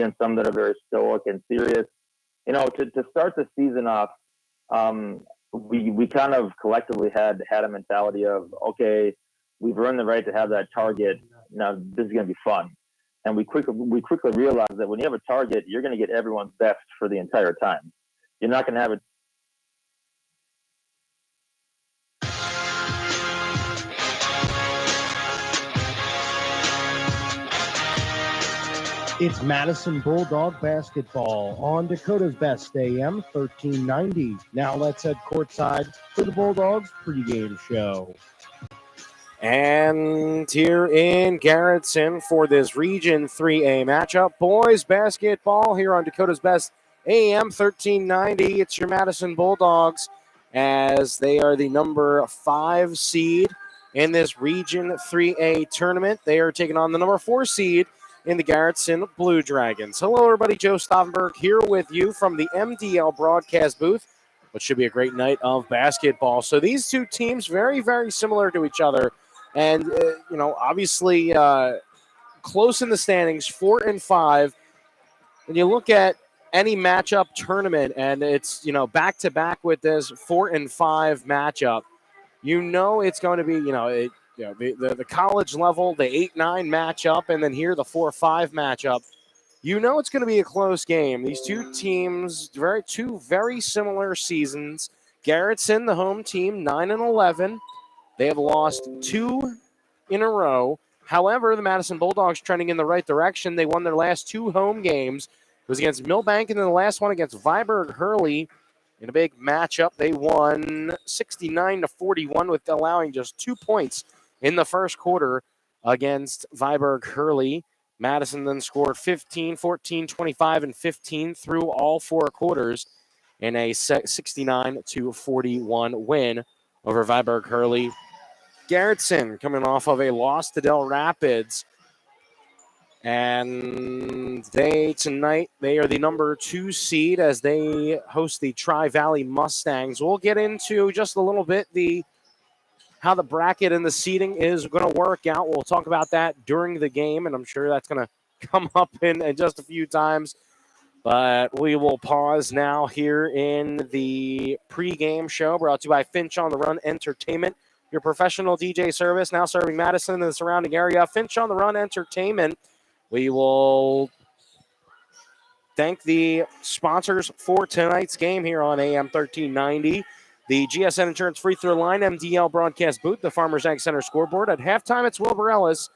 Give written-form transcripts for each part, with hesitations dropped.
and some that are very stoic and serious. To start the season off, we kind of collectively had a mentality of, okay, we've earned the right to have that target. Now this is going to be fun. And we quickly realized that when you have a target, you're going to get everyone's best for the entire time. You're not going to have it. It's Madison Bulldog basketball on Dakota's Best AM 1390. Now let's head courtside for the Bulldogs pregame show. And here in Garretson for this Region 3A matchup, boys basketball here on Dakota's Best AM 1390. It's your Madison Bulldogs as they are the number 5 seed in this Region 3A tournament. They are taking on the number 4 seed in the Garretson Blue Dragons. Hello, everybody. Joe Stauffenberg here with you from the MDL broadcast booth, which should be a great night of basketball. So these two teams, very, very similar to each other. And, obviously close in the standings, 4 and 5. When you look at any matchup tournament, and it's, back-to-back with this 4 and 5 matchup, it's going to be, the college level, the 8-9 matchup, and then here the 4-5 matchup. It's going to be a close game. These two teams, two very similar seasons. Garretson, the home team, 9-11. They have lost 2 in a row. However, the Madison Bulldogs trending in the right direction. They won their last 2 home games. It was against Milbank, and then the last one against Viborg-Hurley. In a big matchup, they won 69-41 with allowing just 2 points in the first quarter against Viborg-Hurley. Madison then scored 15, 14, 25, and 15 through all 4 quarters in a 69-41 win over Viborg-Hurley. Garretson coming off of a loss to Del Rapids. And tonight they are the number 2 seed as they host the Tri-Valley Mustangs. We'll get into just a little bit how the bracket and the seeding is going to work out. We'll talk about that during the game, and I'm sure that's going to come up in just a few times. But we will pause now here in the pregame show brought to you by Finch on the Run Entertainment, your professional DJ service now serving Madison and the surrounding area. Finch on the Run Entertainment. We will thank the sponsors for tonight's game here on AM 1390. The GSN Insurance Free Throw Line, MDL Broadcast Booth, the Farmers Ag Center scoreboard. At halftime, it's Wilbur Ellis.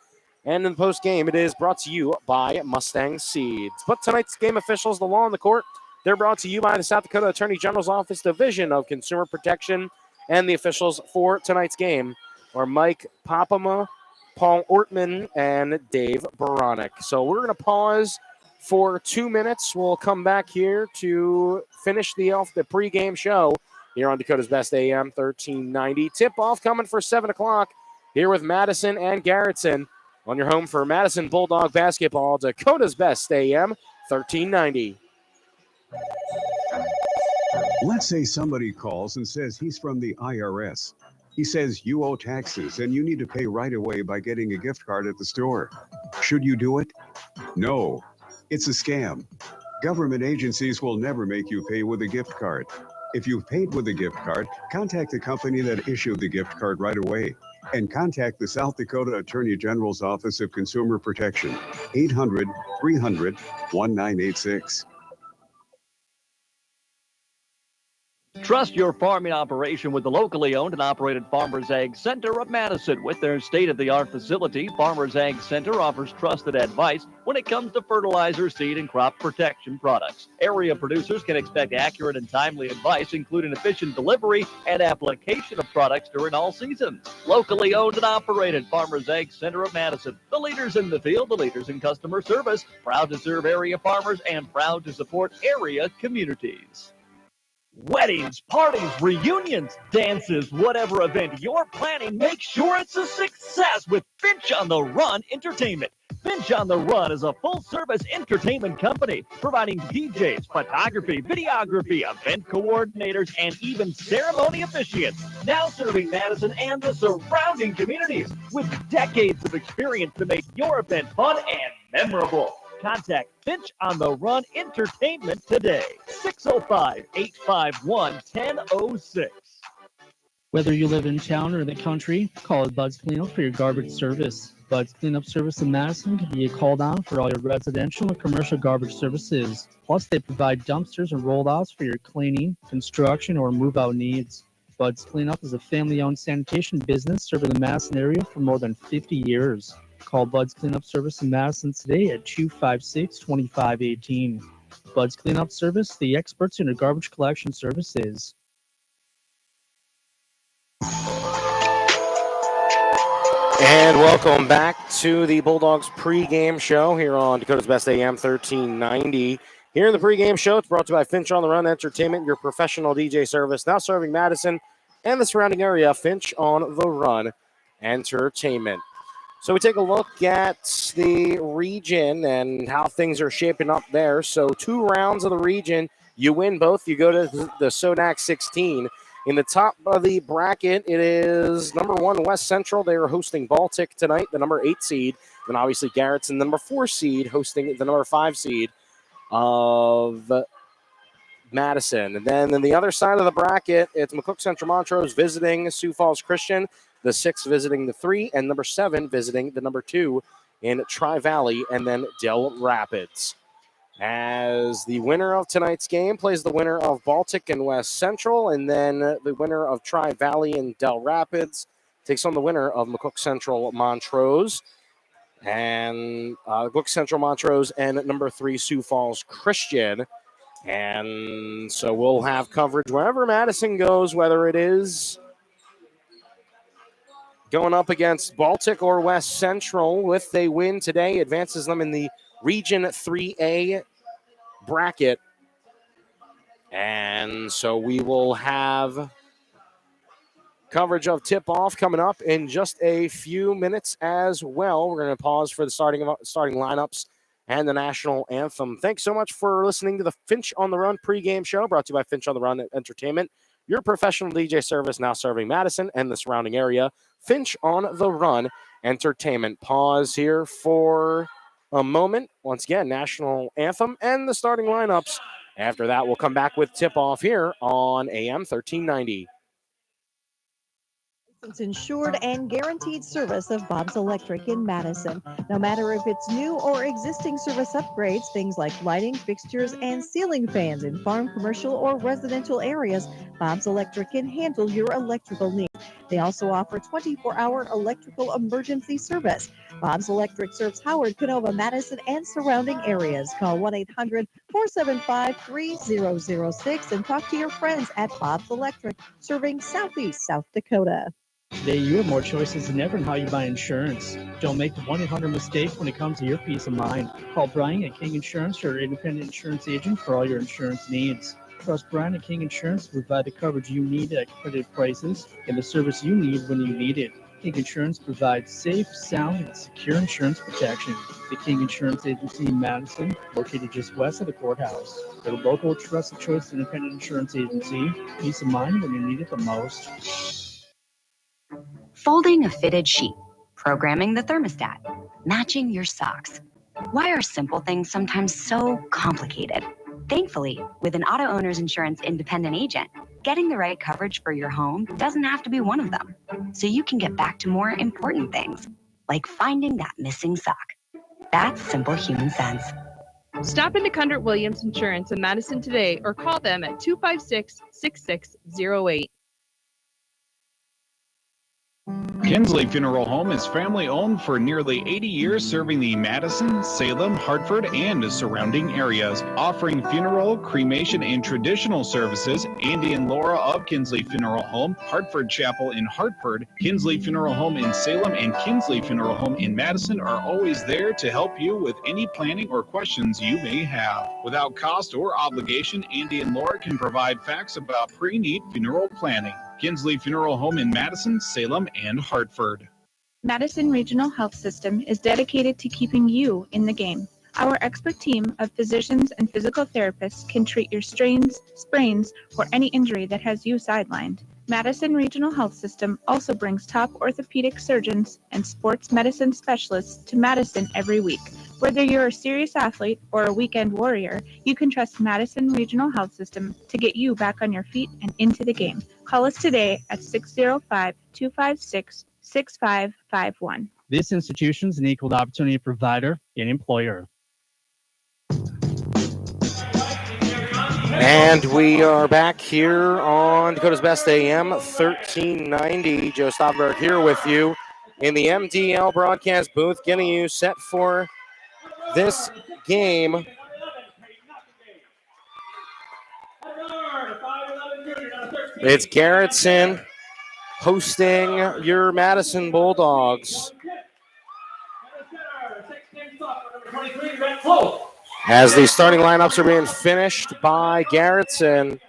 And in the post-game, it is brought to you by Mustang Seeds. But tonight's game officials, the law on the court, they're brought to you by the South Dakota Attorney General's Office Division of Consumer Protection. And the officials for tonight's game are Mike Popama, Paul Ortman, and Dave Baranek. So we're going to pause for 2 minutes. We'll come back here to finish the pregame show here on Dakota's Best AM 1390. Tip-off coming for 7 o'clock here with Madison and Garretson on your home for Madison Bulldog basketball, Dakota's Best AM 1390. Let's say somebody calls and says he's from the IRS. He says you owe taxes and you need to pay right away by getting a gift card at the store. Should you do it? No, it's a scam. Government agencies will never make you pay with a gift card. If you've paid with a gift card, contact the company that issued the gift card right away and contact the South Dakota Attorney General's Office of Consumer Protection, 800-300-1986. Trust your farming operation with the locally owned and operated Farmers Ag Center of Madison. With their state-of-the-art facility, Farmers Ag Center offers trusted advice when it comes to fertilizer, seed, and crop protection products. Area producers can expect accurate and timely advice, including efficient delivery and application of products during all seasons. Locally owned and operated Farmers Ag Center of Madison. The leaders in the field, the leaders in customer service, proud to serve area farmers and proud to support area communities. Weddings, parties, reunions, dances, whatever event you're planning, make sure it's a success with Finch on the Run Entertainment. Finch on the Run is a full-service entertainment company providing DJs, photography, videography, event coordinators, and even ceremony officiants. Now serving Madison and the surrounding communities with decades of experience to make your event fun and memorable. Contact Finch on the Run Entertainment today. 605-851-1006. Whether you live in town or the country, call Bud's Cleanup for your garbage service. Bud's Cleanup Service in Madison can be called on for all your residential and commercial garbage services. Plus, they provide dumpsters and roll-offs for your cleaning, construction, or move-out needs. Bud's Cleanup is a family-owned sanitation business serving the Madison area for more than 50 years. Call Bud's Cleanup Service in Madison today at 256-2518. Bud's Cleanup Service, the experts in your garbage collection services. And welcome back to the Bulldogs pregame show here on Dakota's Best AM 1390. Here in the pregame show, it's brought to you by Finch on the Run Entertainment, your professional DJ service, now serving Madison and the surrounding area. Finch on the Run Entertainment. So we take a look at the region and how things are shaping up there. So 2 rounds of the region, you win both. You go to the Sodac 16. In the top of the bracket, it is number 1 West Central. They are hosting Baltic tonight, the number 8 seed. Then obviously Garretson, the number 4 seed, hosting the number 5 seed of Madison. And then on the other side of the bracket, it's McCook Central Montrose visiting Sioux Falls Christian, the 6 visiting the 3, and number 7 visiting the number 2 in Tri-Valley, and then Del Rapids. As the winner of tonight's game plays the winner of Baltic and West Central, and then the winner of Tri-Valley and Del Rapids takes on the winner of McCook Central Montrose, and McCook Central Montrose and number 3 Sioux Falls Christian. And so we'll have coverage wherever Madison goes, whether it is going up against Baltic or West Central. If they win today, advances them in the Region 3A bracket. And so we will have coverage of tip-off coming up in just a few minutes as well. We're going to pause for the starting lineups and the national anthem. Thanks so much for listening to the Finch on the Run pregame show, brought to you by Finch on the Run Entertainment, your professional DJ service now serving Madison and the surrounding area. Finch on the Run Entertainment. Pause here for a moment. Once again, national anthem and the starting lineups. After that, we'll come back with tip-off here on AM 1390. It's insured and guaranteed service of Bob's Electric in Madison. No matter if it's new or existing service upgrades, things like lighting, fixtures, and ceiling fans in farm, commercial, or residential areas, Bob's Electric can handle your electrical needs. They also offer 24-hour electrical emergency service. Bob's Electric serves Howard, Canova, Madison, and surrounding areas. Call 1-800-475-3006 and talk to your friends at Bob's Electric, serving Southeast South Dakota. Today, you have more choices than ever in how you buy insurance. Don't make the 1-800 mistake when it comes to your peace of mind. Call Brian at King Insurance, your independent insurance agent, for all your insurance needs. Trust Brian at King Insurance to provide the coverage you need at competitive prices and the service you need when you need it. King Insurance provides safe, sound, and secure insurance protection. The King Insurance Agency in Madison, located just west of the courthouse. The local trusted choice independent insurance agency. Peace of mind when you need it the most. Folding a fitted sheet, programming the thermostat, matching your socks. Why are simple things sometimes so complicated? Thankfully, with an auto owner's insurance independent agent, getting the right coverage for your home doesn't have to be one of them. So you can get back to more important things, like finding that missing sock. That's simple human sense. Stop into Cundert Williams Insurance in Madison today or call them at 256-6608. Kinsley Funeral Home is family-owned for nearly 80 years, serving the Madison, Salem, Hartford, and surrounding areas. Offering funeral, cremation, and traditional services, Andy and Laura of Kinsley Funeral Home, Hartford Chapel in Hartford, Kinsley Funeral Home in Salem, and Kinsley Funeral Home in Madison are always there to help you with any planning or questions you may have. Without cost or obligation, Andy and Laura can provide facts about pre-need funeral planning. Kinsley Funeral Home in Madison, Salem, and Hartford. Madison Regional Health System is dedicated to keeping you in the game. Our expert team of physicians and physical therapists can treat your strains, sprains, or any injury that has you sidelined. Madison Regional Health System also brings top orthopedic surgeons and sports medicine specialists to Madison every week. Whether you're a serious athlete or a weekend warrior, you can trust Madison Regional Health System to get you back on your feet and into the game. Call us today at 605-256-6551. This institution's an equal opportunity provider and employer. And we are back here on Dakota's Best AM 1390. Joe Stopberg here with you in the MDL broadcast booth, getting you set for this game. It's Garretson hosting your Madison Bulldogs. As the starting lineups are being finished by Garretson,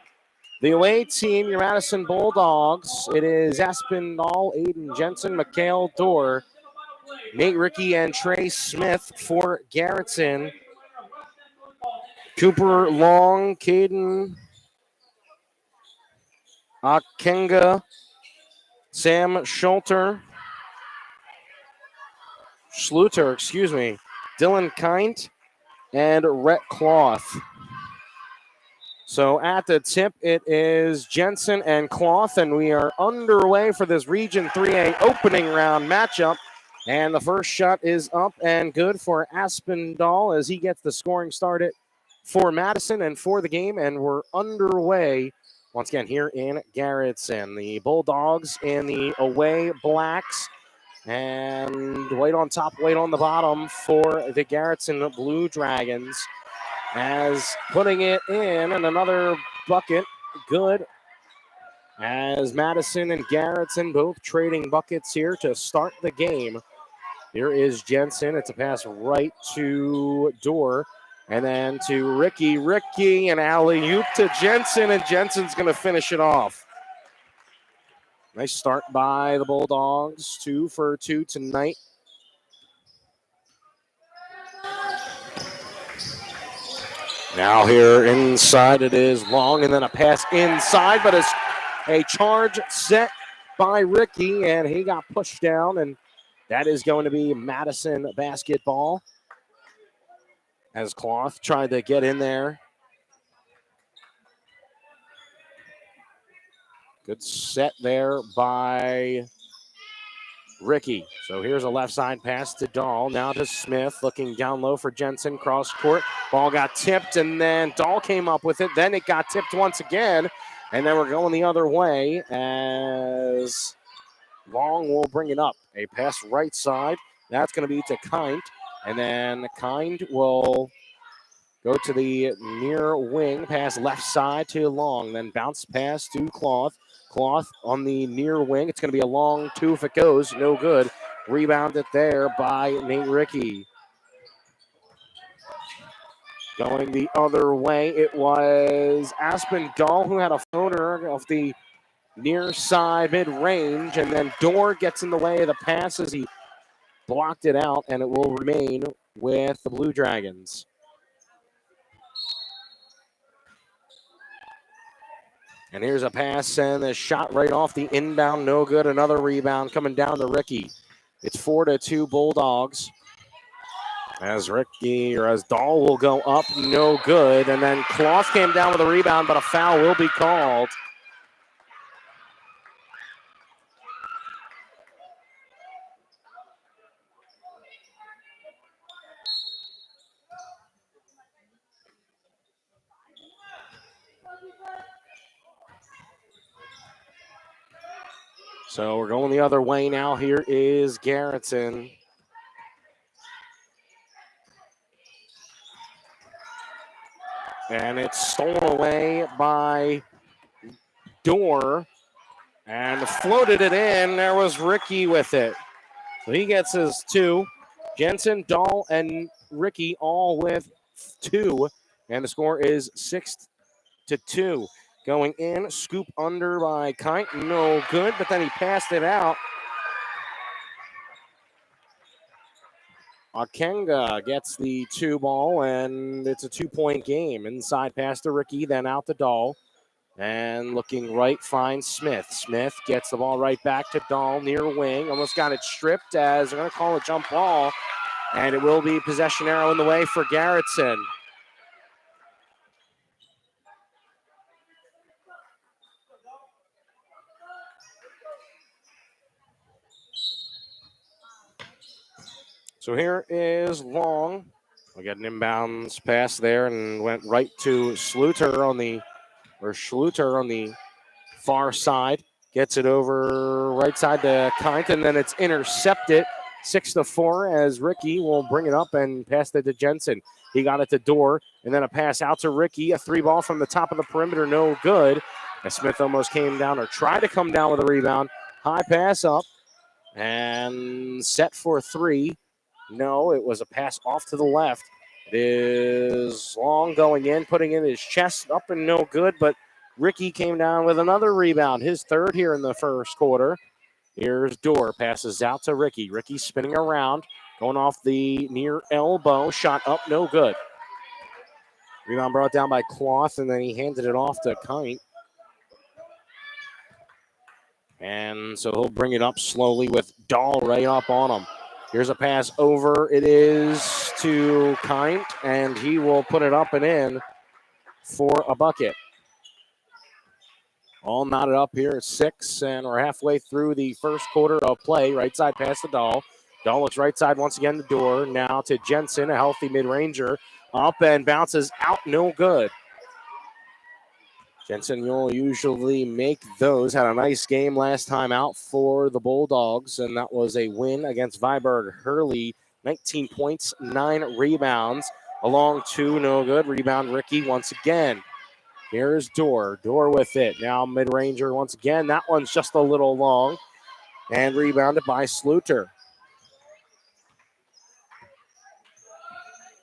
the away team, your Madison Bulldogs, it is Aspinall, Aiden Jensen, Mikhail Dorr, Nate Rickey, and Trey Smith for Garretson. Cooper Long, Caden Akenga, Sam Schluter, Dylan Kint, and Rhett Cloth. So at the tip, it is Jensen and Cloth, and we are underway for this Region 3A opening round matchup. And the first shot is up and good for Aspinall as he gets the scoring started for Madison and for the game, and we're underway once again here in Garretson. The Bulldogs in the away blacks, and white on top, white on the bottom for the Garretson Blue Dragons. As putting it in, and another bucket, good. As Madison and Garretson both trading buckets here to start the game. Here is Jensen. It's a pass right to Dorr, and then to Rickey. Rickey, and alley-oop to Jensen, and Jensen's going to finish it off. Nice start by the Bulldogs. 2 for 2 tonight. Now here inside it is Long, and then a pass inside, but it's a charge set by Rickey, and he got pushed down, and that is going to be Madison basketball. As Cloth tried to get in there. Good set there by Rickey. So here's a left side pass to Dahl. Now to Smith, looking down low for Jensen, cross court. Ball got tipped, and then Dahl came up with it. Then it got tipped once again, and then we're going the other way as Long will bring it up. A pass right side. That's going to be to Kind, and then Kind will go to the near wing, pass left side to Long, then bounce pass to Cloth. Cloth on the near wing. It's going to be a long 2 if it goes. No good. Rebounded there by Nate Rickey. Going the other way, it was Aspinall who had a floater off the near side mid-range, and then Dorr gets in the way of the pass as he blocked it out, and it will remain with the Blue Dragons. And here's a pass and a shot right off the inbound, no good. Another rebound coming down to Rickey. It's 4-2 Bulldogs. As Dahl will go up, no good. And then Cloth came down with a rebound, but a foul will be called. So we're going the other way now. Here is Garretson. And it's stolen away by Dorr. And floated it in. There was Rickey with it. So he gets his 2. Jensen, Dahl, and Rickey all with 2. And the score is 6-2. Going in, scoop under by Kite, no good, but then he passed it out. Akenga gets the 2 ball, and it's a 2-point game. Inside pass to Rickey, then out to Dahl. And looking right, finds Smith. Smith gets the ball right back to Dahl, near wing. Almost got it stripped as they're going to call a jump ball. And it will be possession arrow in the way for Garretson. So here is Long. We got an inbounds pass there and went right to Schluter on the far side. Gets it over right side to Kint, and then it's intercepted 6-4 as Ricky will bring it up and pass it to Jensen. He got it to Dorr, and then a pass out to Ricky. A 3-ball from the top of the perimeter, no good. As Smith almost came down or tried to come down with a rebound. High pass up and set for 3. No, it was a pass off to the left. It is Long going in, putting in his chest up and no good, but Ricky came down with another rebound, his third here in the first quarter. Here's Dorr, passes out to Ricky. Ricky spinning around, going off the near elbow, shot up, no good. Rebound brought down by Cloth, and then he handed it off to Kint. And so he'll bring it up slowly with Dahl right up on him. Here's a pass over. It is to Kint, and he will put it up and in for a bucket. All knotted up here at 6, and we're halfway through the first quarter of play. Right side pass to Dahl. Dahl looks right side once again to Dorr. Now to Jensen, a healthy mid-ranger. Up and bounces out, no good. Jensen will usually make those. Had a nice game last time out for the Bulldogs, and that was a win against Viborg Hurley. 19 points, 9 rebounds. Along 2, no good. Rebound Ricky once again. Here's Dorr. Dorr with it. Now mid-ranger once again. That one's just a little long. And rebounded by Schluter.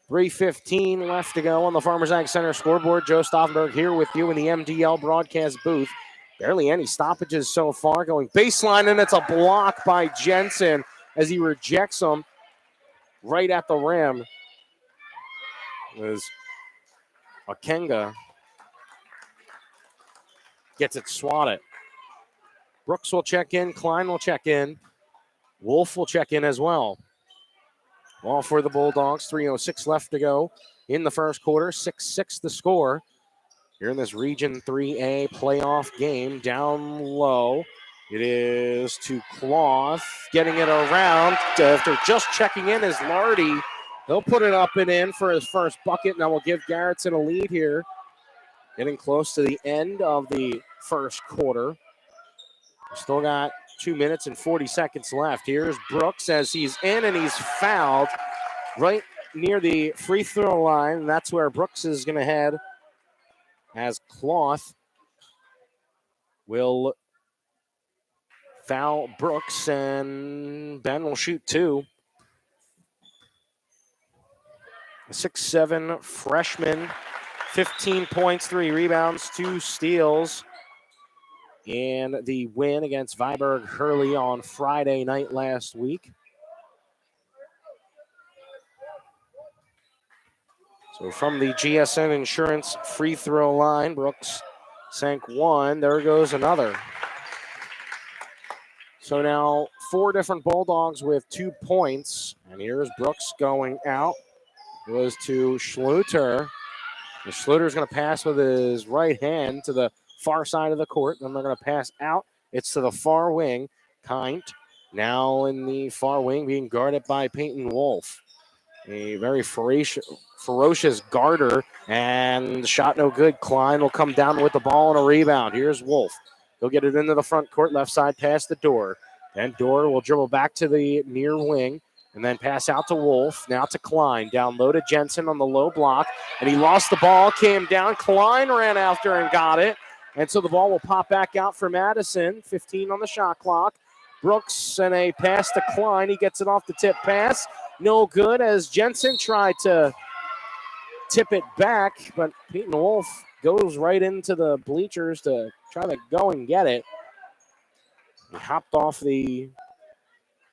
3:15 left to go on the Farmers Ag Center scoreboard. Joe Stauffenberg here with you in the MDL broadcast booth. Barely any stoppages so far. Going baseline, and it's a block by Jensen as he rejects him right at the rim. As Akenga gets it swatted. Brooks will check in. Klein will check in. Wolf will check in as well. Ball for the Bulldogs. 3:06 left to go in the first quarter. 6-6 the score. Here in this Region 3A playoff game. Down low. It is to Cloth. Getting it around after just checking in is Lardy. He'll put it up and in for his first bucket. Now we'll give Garretson a lead here. Getting close to the end of the first quarter. Still got 2 minutes and 40 seconds left. Here's Brooks as he's in and he's fouled right near the free throw line. And that's where Brooks is going to head as Cloth will foul Brooks, and Ben will shoot 2. A 6'7" freshman, 15 points, 3 rebounds, 2 steals. And the win against Viborg Hurley on Friday night last week. So from the GSN Insurance free throw line, Brooks sank 1. There goes another. So now 4 different Bulldogs with 2 points. And here's Brooks going out. It was to Schluter. And Schluter's going to pass with his right hand to the far side of the court. Then they're going to pass out. It's to the far wing. Kint now in the far wing being guarded by Peyton Wolf. A very ferocious guarder, and the shot no good. Klein will come down with the ball and a rebound. Here's Wolf. He'll get it into the front court, left side pass to Dorr. Then Dorr will dribble back to the near wing and then pass out to Wolf. Now to Klein. Down low to Jensen on the low block, and he lost the ball, came down. Klein ran after and got it. And so the ball will pop back out for Madison. 15 on the shot clock. Brooks and a pass to Klein. He gets it off the tip pass. No good as Jensen tried to tip it back, but Peyton Wolf goes right into the bleachers to try to go and get it. He hopped off the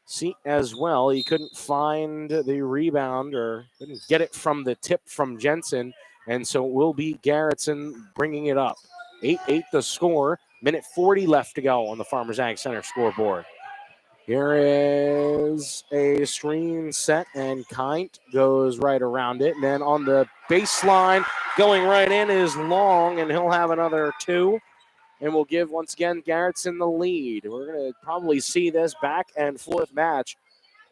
seat as well. He couldn't find the rebound or couldn't get it from the tip from Jensen, and so it will be Garretson bringing it up. 8-8 the score. Minute 40 left to go on the Farmers Ag Center scoreboard. Here is a screen set, and Kint goes right around it. And then on the baseline, going right in is Long, and he'll have another 2. And we'll give, once again, Garretson the lead. We're going to probably see this back and forth match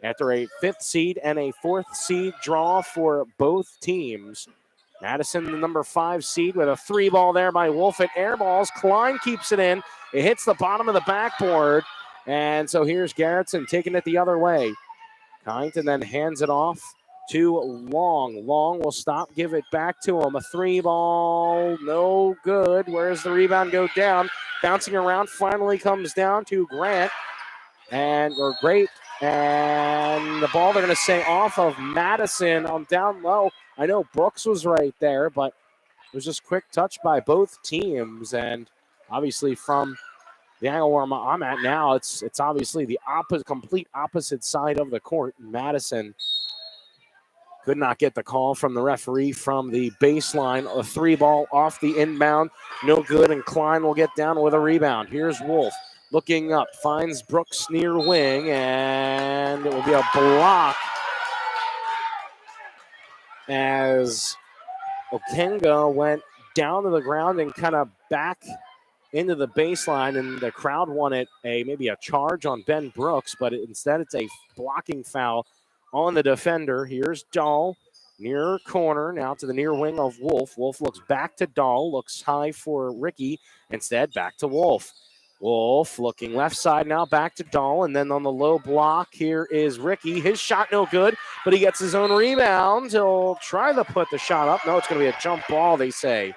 after a 5th seed and a 4th seed draw for both teams. Madison, the number 5 seed, with a 3 ball there by Wolf. It airballs. Klein keeps it in. It hits the bottom of the backboard. And so here's Garretson taking it the other way. Kint and then hands it off to Long. Long will stop, give it back to him. A 3 ball, no good. Where's the rebound go down? Bouncing around, finally comes down to Grant. Or Great. And the ball, they're going to say off of Madison on down low. I know Brooks was right there, but it was just quick touch by both teams. And obviously from the angle where I'm at now, it's obviously the complete opposite side of the court. Madison could not get the call from the referee from the baseline. A 3 ball off the inbound, no good, and Klein will get down with a rebound. Here's Wolf looking up, finds Brooks near wing, and it will be a block as Okenga went down to the ground and kind of back into the baseline, and the crowd wanted maybe a charge on Ben Brooks, but instead it's a blocking foul on the defender. Here's Dahl, near corner, now to the near wing of Wolf. Wolf looks back to Dahl, looks high for Ricky, instead back to Wolf. Wolf looking left side now, back to Dahl, and then on the low block, here is Ricky. His shot no good, but he gets his own rebound. He'll try to put the shot up. No, it's going to be a jump ball, they say.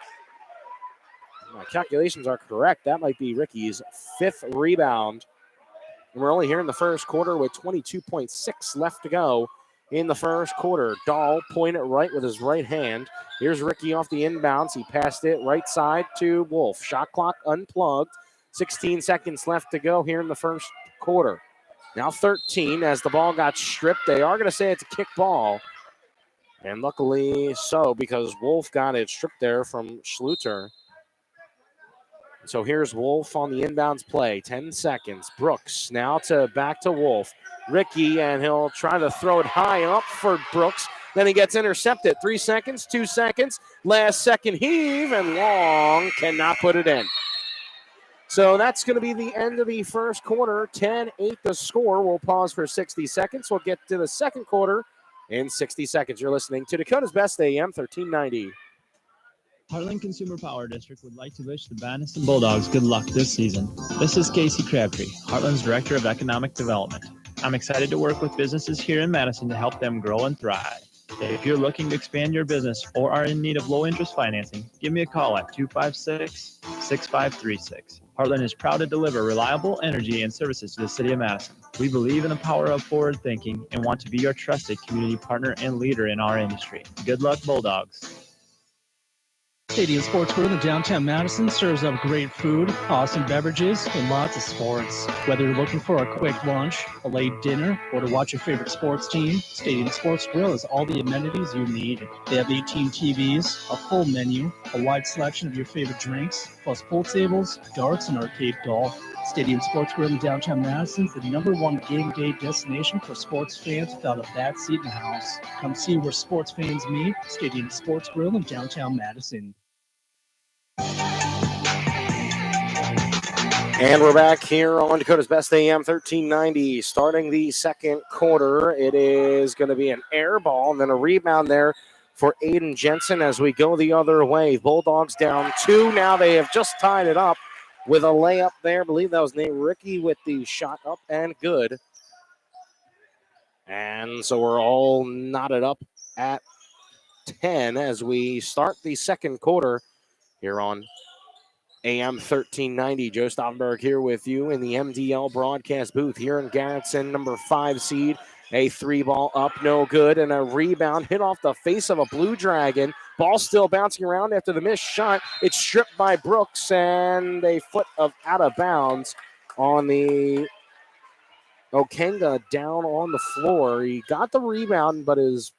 My calculations are correct. That might be Ricky's 5th rebound. And we're only here in the first quarter with 22.6 left to go in the first quarter. Dahl pointed right with his right hand. Here's Ricky off the inbounds. He passed it right side to Wolf. Shot clock unplugged. 16 seconds left to go here in the first quarter. Now 13 as the ball got stripped. They are going to say it's a kick ball. And luckily so, because Wolf got it stripped there from Schluter. So here's Wolf on the inbounds play. 10 seconds. Brooks now back to Wolf. Ricky, and he'll try to throw it high up for Brooks. Then he gets intercepted. 3 seconds, 2 seconds. Last second heave, and Long cannot put it in. So that's going to be the end of the first quarter. 10-8 the score. We'll pause for 60 seconds. We'll get to the second quarter in 60 seconds. You're listening to Dakota's Best AM 1390. Heartland Consumer Power District would like to wish the Madison Bulldogs good luck this season. This is Casey Crabtree, Heartland's Director of Economic Development. I'm excited to work with businesses here in Madison to help them grow and thrive. If you're looking to expand your business or are in need of low-interest financing, give me a call at 256-6536. Heartland is proud to deliver reliable energy and services to the city of Madison. We believe in the power of forward thinking and want to be your trusted community partner and leader in our industry. Good luck, Bulldogs. Stadium Sports Grill in downtown Madison serves up great food, awesome beverages, and lots of sports. Whether you're looking for a quick lunch, a late dinner, or to watch your favorite sports team, Stadium Sports Grill has all the amenities you need. They have 18 TVs, a full menu, a wide selection of your favorite drinks, plus pool tables, darts, and arcade golf. Stadium Sports Grill in downtown Madison is the #1 game day destination for sports fans without a bad seat in the house. Come see where sports fans meet. Stadium Sports Grill in downtown Madison. And we're back here on Dakota's Best AM 1390. Starting the second quarter, it is going to be an air ball and then a rebound there for Aiden Jensen as we go the other way. Bulldogs down 2. Now they have just tied it up with a layup there. I believe that was named Ricky with the shot up and good. And so we're all knotted up at 10 as we start the second quarter here on AM 1390. Joe Stauffenberg here with you in the MDL broadcast booth here in Garretson, number 5 seed. A 3 ball up, no good, and a rebound hit off the face of a Blue Dragon. Ball still bouncing around after the missed shot. It's stripped by Brooks, and a foot of out of bounds on the Okenga down on the floor. He got the rebound, but his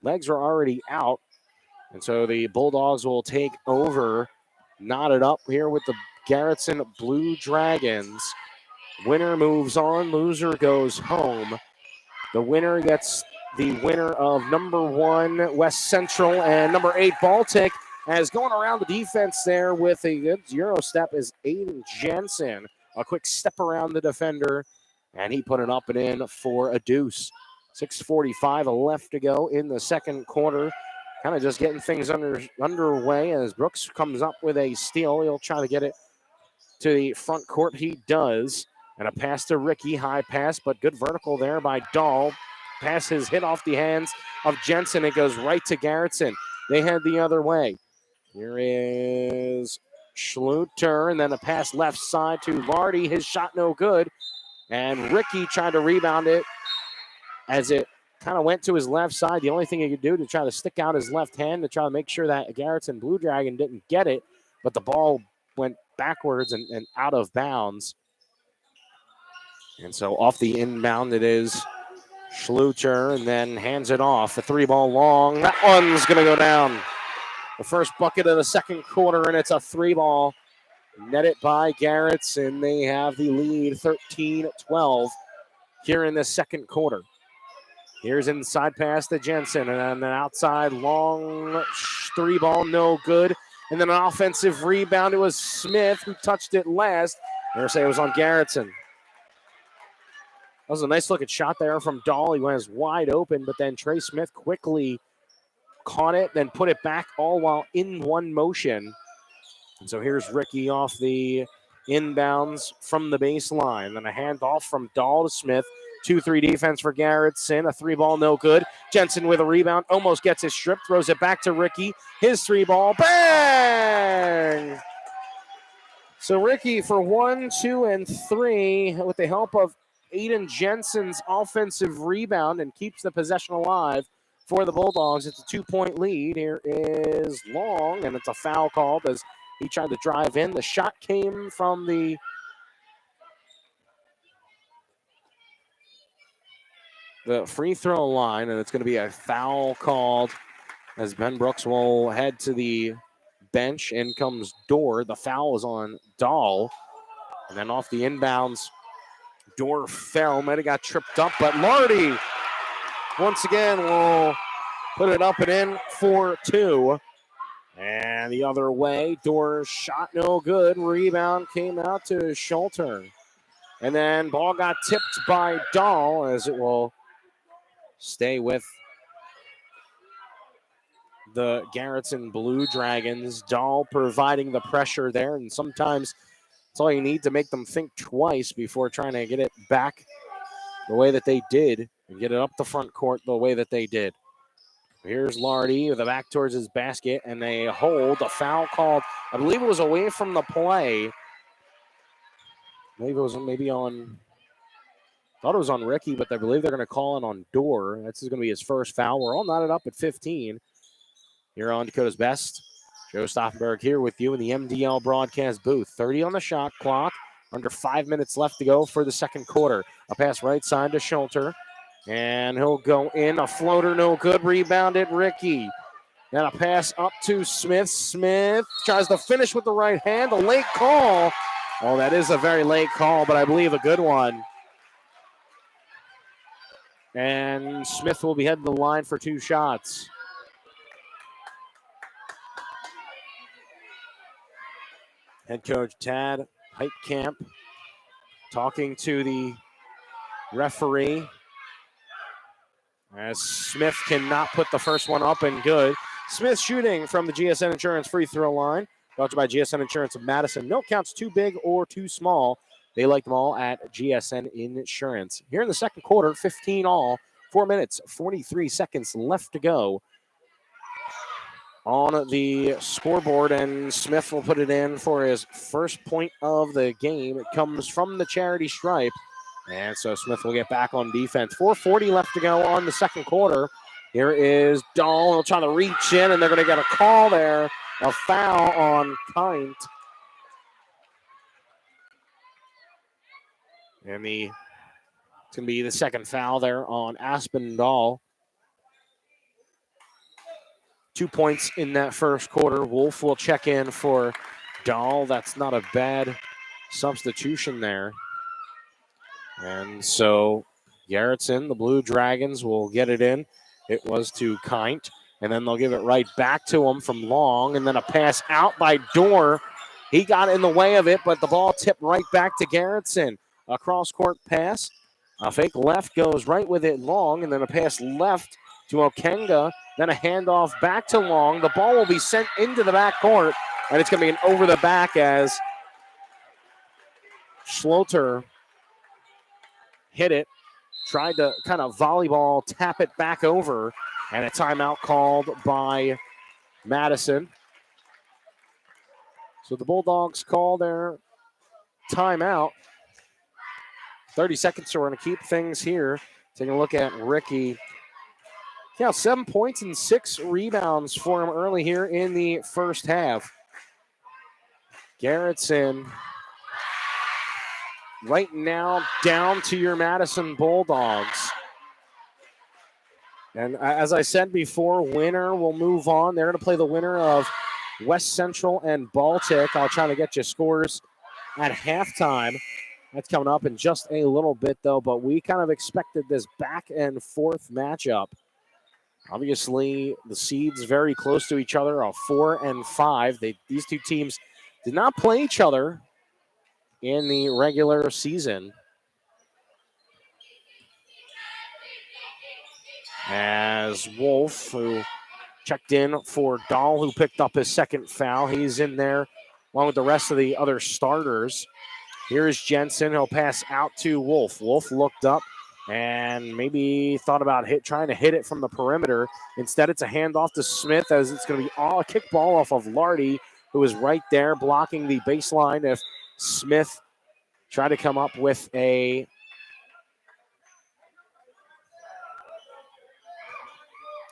legs are already out. And so the Bulldogs will take over, knotted up here with the Garretson Blue Dragons. Winner moves on, loser goes home. The winner gets the winner of number 1 West Central and number 8 Baltic. As going around the defense there with a good Euro step is Aiden Jensen. A quick step around the defender, and he put it up and in for a deuce. 6:45 left to go in the second quarter. Kind of just getting things underway as Brooks comes up with a steal. He'll try to get it to the front court. He does. And a pass to Ricky. High pass, but good vertical there by Dahl. Pass is hit off the hands of Jensen. It goes right to Garretson. They head the other way. Here is Schluter, and then a pass left side to Lardy. His shot no good. And Ricky tried to rebound it as it kind of went to his left side. The only thing he could do to try to stick out his left hand to try to make sure that Garretson Blue Dragon didn't get it, but the ball went backwards and out of bounds. And so off the inbound it is Schluter, and then hands it off. A 3-ball long. That one's going to go down. The first bucket of the second quarter, and it's a 3-ball. Netted by Garretson. They have the lead 13-12 here in the second quarter. Here's inside pass to Jensen, and then an outside long 3-ball, no good. And then an offensive rebound. It was Smith who touched it last. They're saying it was on Garretson. That was a nice looking shot there from Dahl. He was wide open, but then Trey Smith quickly caught it, then put it back all while in one motion. And so here's Ricky off the inbounds from the baseline. Then a handoff from Dahl to Smith. 2-3 defense for Garretson. A 3-ball, no good. Jensen with a rebound, almost gets it stripped, throws it back to Ricky. His 3-ball, bang! So Ricky for 1, 2, and 3 with the help of Aiden Jensen's offensive rebound and keeps the possession alive for the Bulldogs. It's a 2-point lead. Here is Long, and it's a foul called as he tried to drive in. The shot came from the free throw line, and it's going to be a foul called as Ben Brooks will head to the bench. In comes Dorr. The foul is on Dahl. And then off the inbounds, Dorr fell. Might have got tripped up, but Lardy once again will put it up and in for 2. And the other way, Dorr's shot no good. Rebound came out to Schulter. And then ball got tipped by Dahl as it will stay with the Garretson Blue Dragons. Dahl providing the pressure there, and sometimes that's all you need to make them think twice before trying to get it back the way that they did and get it up the front court the way that they did. Here's Lardy with a back towards his basket, and they hold. A foul called, I believe it was away from the play. Maybe it was on, thought it was on Ricky, but I believe they're going to call it on Dorr. That's going to be his first foul. We're all knotted up at 15 here on Dakota's Best. Joe Stauffenberg here with you in the MDL broadcast booth. 30 on the shot clock. Under 5 minutes left to go for the second quarter. A pass right side to Schulter. And he'll go in. A floater, no good. Rebounded Ricky. Then a pass up to Smith. Smith tries to finish with the right hand. A late call. Oh, that is a very late call, but I believe a good one. And Smith will be heading the line for 2 shots. Head coach Tad Heitkamp talking to the referee as Smith cannot put the first one up and good. Smith shooting from the GSN Insurance free throw line. Brought to you by GSN Insurance of Madison. No counts too big or too small. They like them all at GSN Insurance. Here in the second quarter, 15 all. 4 minutes, 43 seconds left to go on the scoreboard, and Smith will put it in for his first point of the game. It comes from the charity stripe, and so Smith will get back on defense. 4:40 left to go on the second quarter. Here is Dahl. He'll try to reach in, and they're going to get a call there, a foul on Kint. And it's going to be the second foul there on Aspinall. 2 points in that first quarter. Wolf will check in for Dahl. That's not a bad substitution there. And so Garretson, the Blue Dragons, will get it in. It was to Kint, and then they'll give it right back to him from Long, and then a pass out by Dorr. He got in the way of it, but the ball tipped right back to Garretson. A cross-court pass. A fake left goes right with it Long, and then a pass left to Okenga. Then a handoff back to Long. The ball will be sent into the backcourt, and it's going to be an over the back as Schloter hit it, tried to kind of volleyball tap it back over, and a timeout called by Madison. So the Bulldogs call their timeout. 30 seconds, so we're going to keep things here. Taking a look at Ricky. Yeah, 7 points and 6 rebounds for him early here in the first half. Garretson right now down to your Madison Bulldogs. And as I said before, winner will move on. They're going to play the winner of West Central and Baltic. I'll try to get you scores at halftime. That's coming up in just a little bit, though. But we kind of expected this back and forth matchup. Obviously, the seeds very close to each other, 4 and 5. These two teams did not play each other in the regular season. As Wolf, who checked in for Dahl, who picked up his second foul. He's in there along with the rest of the other starters. Here's Jensen. He'll pass out to Wolf. Wolf looked up and maybe thought about trying to hit it from the perimeter. Instead, it's a handoff to Smith, as it's going to be a kick ball off of Lardy, who is right there blocking the baseline. If Smith tried to come up with a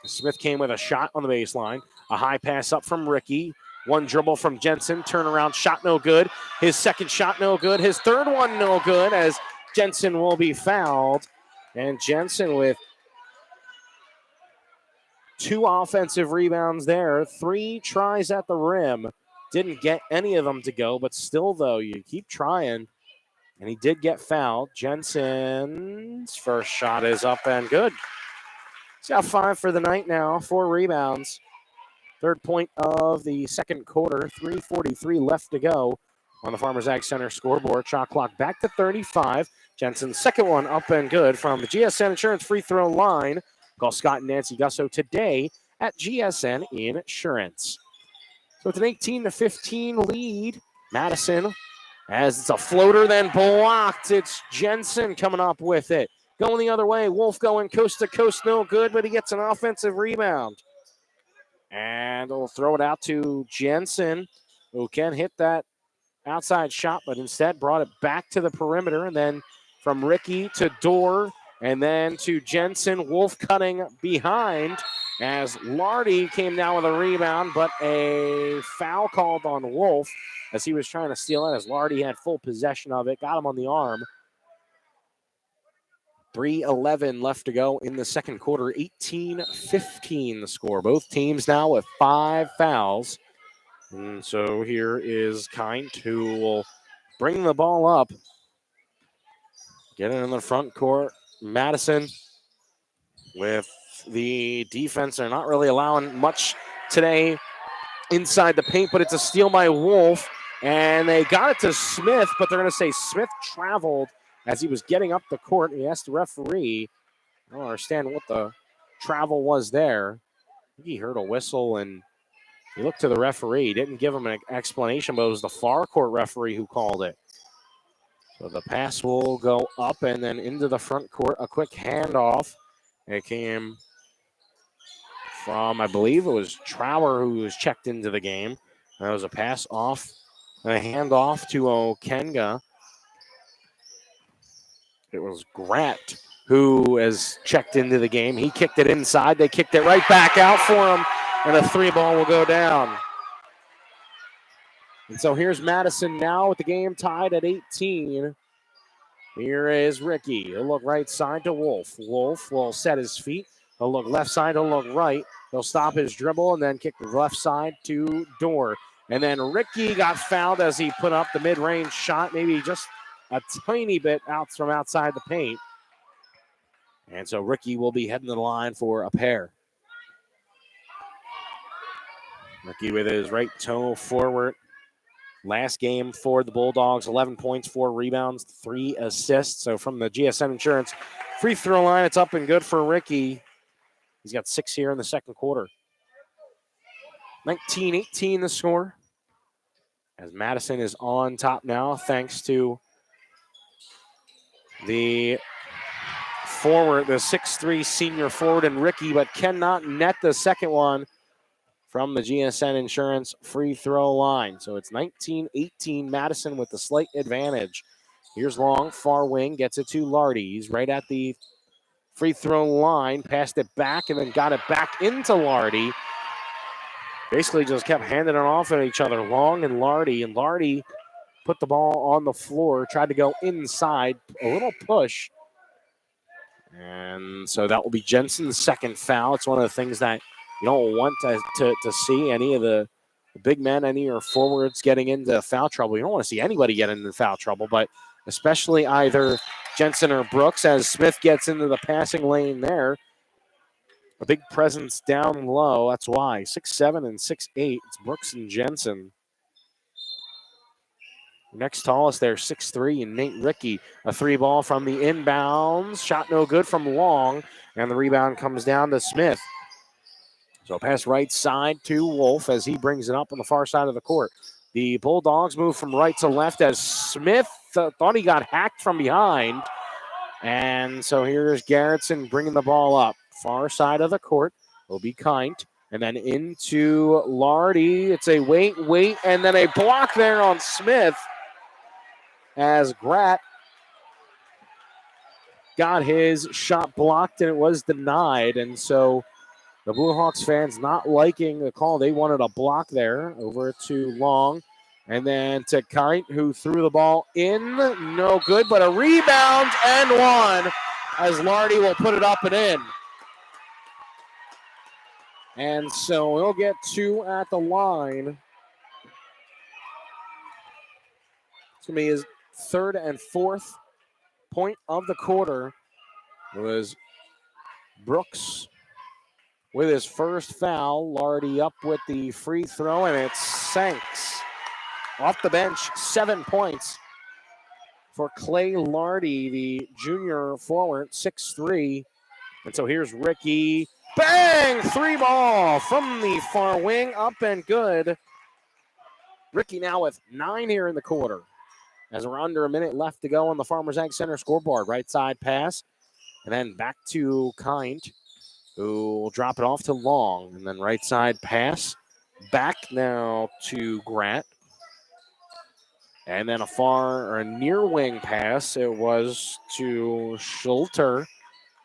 Smith came with a shot on the baseline. A high pass up from Ricky. One dribble from Jensen. Turnaround shot no good. His second shot no good. His third one no good, as Jensen will be fouled. And Jensen with 2 offensive rebounds there. 3 tries at the rim. Didn't get any of them to go, but still, though, you keep trying. And he did get fouled. Jensen's first shot is up and good. He's got 5 for the night now, 4 rebounds. Third point of the second quarter, 3:43 left to go on the Farmers Ag Center scoreboard. Shot clock back to 35. Jensen's second one up and good from the GSN Insurance free throw line. Call Scott and Nancy Gusso today at GSN Insurance. So it's an 18-15 lead. Madison, as it's a floater, then blocked. It's Jensen coming up with it. Going the other way. Wolf going coast to coast, no good, but he gets an offensive rebound. And we'll throw it out to Jensen, who can hit that outside shot, but instead brought it back to the perimeter. And then from Ricky to Dorr, and then to Jensen. Wolf cutting behind as Lardy came down with a rebound, but a foul called on Wolf as he was trying to steal it, as Lardy had full possession of it, got him on the arm. 3:11 left to go in the second quarter. 18-15 the score. Both teams now with 5 fouls. And so here is Kint, who will bring the ball up. Get it in the front court. Madison with the defense. They're not really allowing much today inside the paint, but it's a steal by Wolf. And they got it to Smith, but they're going to say Smith traveled as he was getting up the court. He asked the referee. I don't understand what the travel was there. I think he heard a whistle and he looked to the referee. He didn't give him an explanation, but it was the far court referee who called it. So the pass will go up and then into the front court. A quick handoff. It came from, I believe it was Trower who was checked into the game. That was a pass off, a handoff to Okenga. It was Grant who has checked into the game. He kicked it inside. They kicked it right back out for him, and a 3-ball will go down. And so here's Madison now with the game tied at 18. Here is Ricky. He'll look right side to Wolf. Wolf will set his feet. He'll look left side. He'll look right. He'll stop his dribble and then kick the left side to Dorr. And then Ricky got fouled as he put up the mid-range shot. Maybe just a tiny bit out from outside the paint. And so Ricky will be heading to the line for a pair. Ricky with his right toe forward. Last game for the Bulldogs, 11 points, 4 rebounds, 3 assists. So from the GSN Insurance free throw line, it's up and good for Ricky. He's got 6 here in the second quarter. 19-18 the score. As Madison is on top now, thanks to the forward, the 6'3 senior forward, and Ricky, but cannot net the second one from the GSN Insurance free throw line. So it's 19-18, Madison with the slight advantage. Here's Long, far wing, gets it to Lardy. He's right at the free throw line, passed it back, and then got it back into Lardy. Basically just kept handing it off at each other, Long and Lardy put the ball on the floor, tried to go inside, a little push. And so that will be Jensen's second foul. It's one of the things that you don't want to see any of the big men, any of your forwards getting into foul trouble. You don't want to see anybody get into foul trouble, but especially either Jensen or Brooks as Smith gets into the passing lane there. A big presence down low. That's why. 6'7" and 6'8". It's Brooks and Jensen. Next tallest there, 6'3", and Nate Ricky. A 3-ball from the inbounds. Shot no good from Long, and the rebound comes down to Smith. So pass right side to Wolf as he brings it up on the far side of the court. The Bulldogs move from right to left as Smith thought he got hacked from behind. And so here's Garretson bringing the ball up. Far side of the court will be Kind. And then into Lardy. It's a wait, and then a block there on Smith as Gratt got his shot blocked and it was denied. And so the Blue Hawks fans not liking the call. They wanted a block there. Over to Long. And then to Kite, who threw the ball in. No good, but a rebound and one as Lardy will put it up and in. And so he'll get 2 at the line. It's going to be his third and fourth point of the quarter. It was Brooks with his first foul. Lardy up with the free throw, and it sinks. Off the bench, 7 points for Clay Lardy, the junior forward, 6'3". And so here's Ricky. Bang! 3-ball from the far wing, up and good. Ricky now with 9 here in the quarter. As we're under a minute left to go on the Farmers Ag Center scoreboard. Right side pass, and then back to Kind, who will drop it off to Long. And then right side pass, back now to Gratt. And then a near wing pass. It was to Schulter.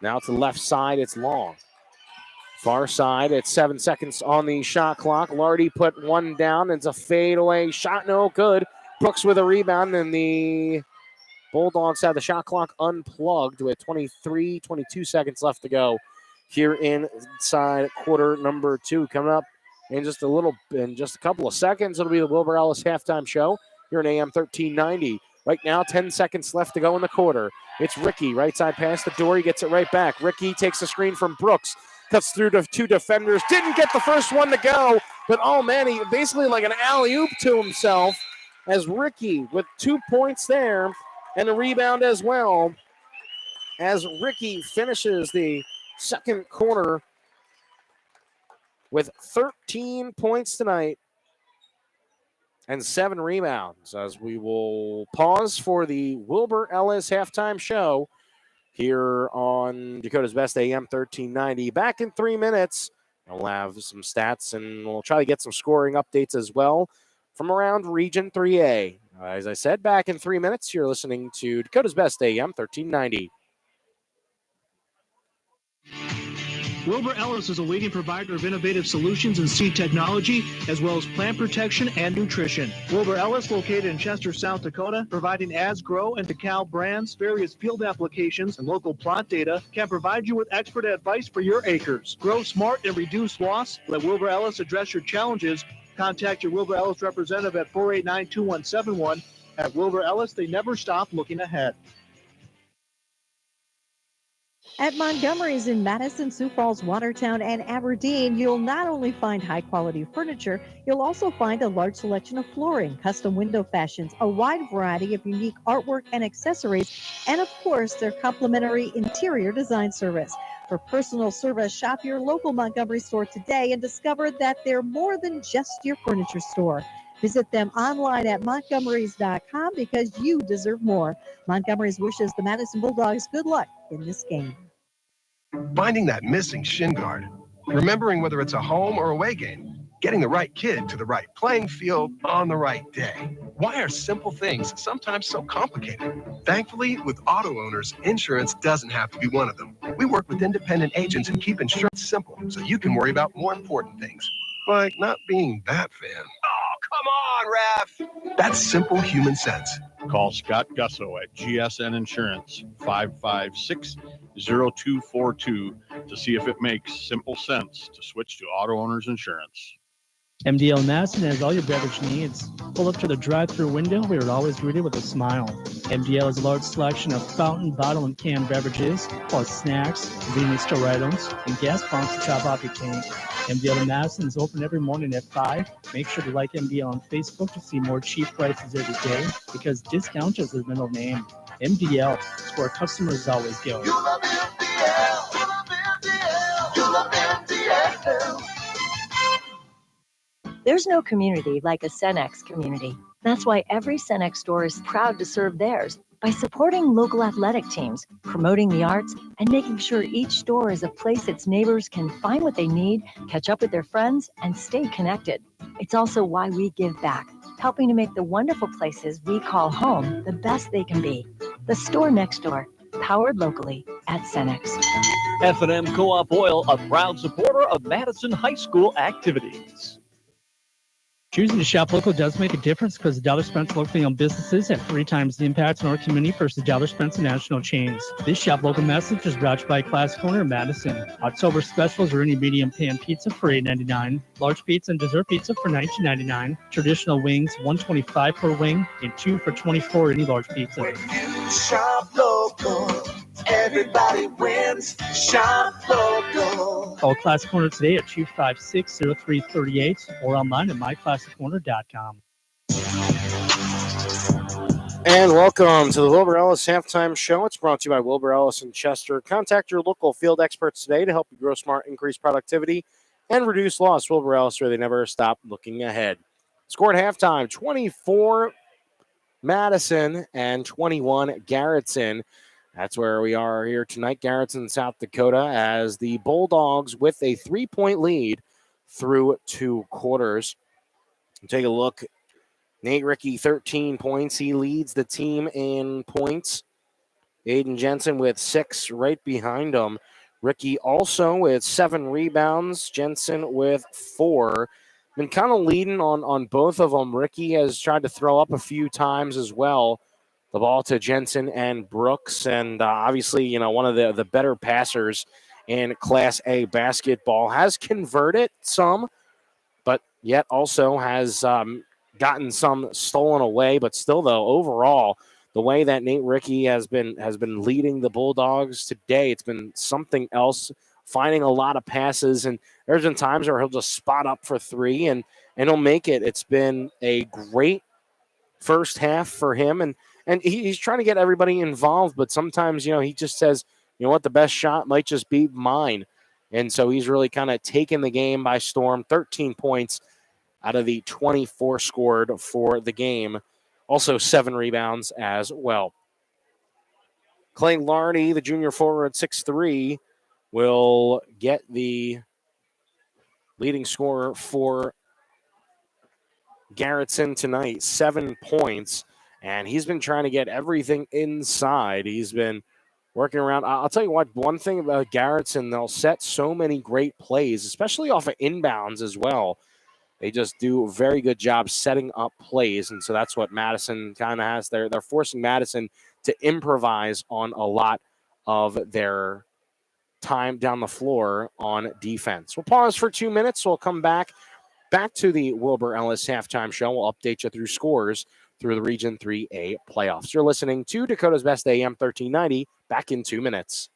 Now to the left side, it's Long. Far side, it's 7 seconds on the shot clock. Lardy put one down. It's a fadeaway shot, no good. Brooks with a rebound, and the Bulldogs have the shot clock unplugged with 22 seconds left to go here inside quarter number 2. Coming up in just a couple of seconds, it'll be the Wilbur Ellis halftime show here in AM 1390. Right now, 10 seconds left to go in the quarter. It's Ricky, right side pass to Dory, gets it right back. Ricky takes the screen from Brooks, cuts through to 2 defenders, didn't get the first one to go, but oh man, he basically like an alley-oop to himself as Ricky with 2 points there and a rebound as well as Ricky finishes the second quarter with 13 points tonight and 7 rebounds, as we will pause for the Wilbur Ellis halftime show here on Dakota's Best AM 1390. Back in 3 minutes. We'll have some stats, and we'll try to get some scoring updates as well from around Region 3A. As I said, back in 3 minutes, you're listening to Dakota's Best AM 1390. Wilbur Ellis is a leading provider of innovative solutions in seed technology, as well as plant protection and nutrition. Wilbur Ellis, located in Chester, South Dakota, providing Asgrow and DeKalb brands, various field applications, and local plot data, can provide you with expert advice for your acres. Grow smart and reduce loss. Let Wilbur Ellis address your challenges. Contact your Wilbur Ellis representative at 489-2171 At Wilbur Ellis, they never stop looking ahead. At Montgomery's in Madison, Sioux Falls, Watertown, and Aberdeen, you'll not only find high-quality furniture, you'll also find a large selection of flooring, custom window fashions, a wide variety of unique artwork and accessories, and of course, their complimentary interior design service. For personal service, shop your local Montgomery store today and discover that they're more than just your furniture store. Visit them online at montgomerys.com because you deserve more. Montgomery's wishes the Madison Bulldogs good luck in this game. Finding that missing shin guard, remembering whether it's a home or away game, getting the right kid to the right playing field on the right day. Why are simple things sometimes so complicated? Thankfully, with auto owners, insurance doesn't have to be one of them. We work with independent agents and keep insurance simple so you can worry about more important things, like not being that fan. Oh, come on, ref! That's simple human sense. Call Scott Gusso at GSN Insurance, 556-0242, to see if it makes simple sense to switch to auto owners insurance. MDL Madison has all your beverage needs. Pull up to the drive-thru window. We are always greeted with a smile. MDL has a large selection of fountain, bottle, and canned beverages, plus snacks, convenience store items, and gas pumps to top off your tank. MDL Madison is open every morning at 5. Make sure to like MDL on Facebook to see more cheap prices every day, because discount is their middle name. MDL is where customers always go. You love MDL. You love MDL. You love MDL. There's no community like a Cenex community. That's why every Cenex store is proud to serve theirs by supporting local athletic teams, promoting the arts, and making sure each store is a place its neighbors can find what they need, catch up with their friends, and stay connected. It's also why we give back, helping to make the wonderful places we call home the best they can be. The store next door, powered locally at Cenex. F&M Co-op Oil, a proud supporter of Madison High School activities. Choosing to shop local does make a difference because the dollar spent locally owned businesses have 3 times the impact on our community versus dollar spent on national chains. This Shop Local message is brought to you by Classic Corner in Madison. October specials are any medium pan pizza for $8.99, large pizza and dessert pizza for $19.99, traditional wings $1.25 per wing, and 2 for $24 any large pizza. When you shop local, everybody wins. Shop local. Call Classic Corner today at 256-0338 or online at myclassiccorner.com. And welcome to the Wilbur Ellis Halftime Show. It's brought to you by Wilbur Ellis and Chester. Contact your local field experts today to help you grow smart, increase productivity, and reduce loss. Wilbur Ellis, where they never stop looking ahead. Score at halftime, 24 Madison and 21 Garretson. That's where we are here tonight, Garretson, South Dakota, as the Bulldogs with a 3-point lead through 2 quarters. Take a look. Nate Ricky, 13 points. He leads the team in points. Aiden Jensen with 6 right behind him. Ricky also with 7 rebounds. Jensen with 4. Been kind of leading on both of them. Ricky has tried to throw up a few times as well. The ball to Jensen and Brooks, and obviously, one of the better passers in Class A basketball. Has converted some, but yet also has gotten some stolen away. But still, though, overall, the way that Nate Ricky has been leading the Bulldogs today, it's been something else. Finding a lot of passes, and there's been times where he'll just spot up for 3 and he'll make it. It's been a great first half for him, and he's trying to get everybody involved, but sometimes, he just says, you know what, the best shot might just be mine. And so he's really kind of taken the game by storm. 13 points out of the 24 scored for the game. Also 7 rebounds as well. Clay Larney, the junior forward, 6'3", will get the leading scorer for Garretson tonight. 7 points. And he's been trying to get everything inside. He's been working around. I'll tell you what, one thing about Garretson, they'll set so many great plays, especially off of inbounds as well. They just do a very good job setting up plays. And so that's what Madison kind of has. They're forcing Madison to improvise on a lot of their time down the floor on defense. We'll pause for 2 minutes. We'll come back to the Wilbur Ellis halftime show. We'll update you through scores through the Region 3A playoffs. You're listening to Dakota's Best AM 1390. Back in 2 minutes.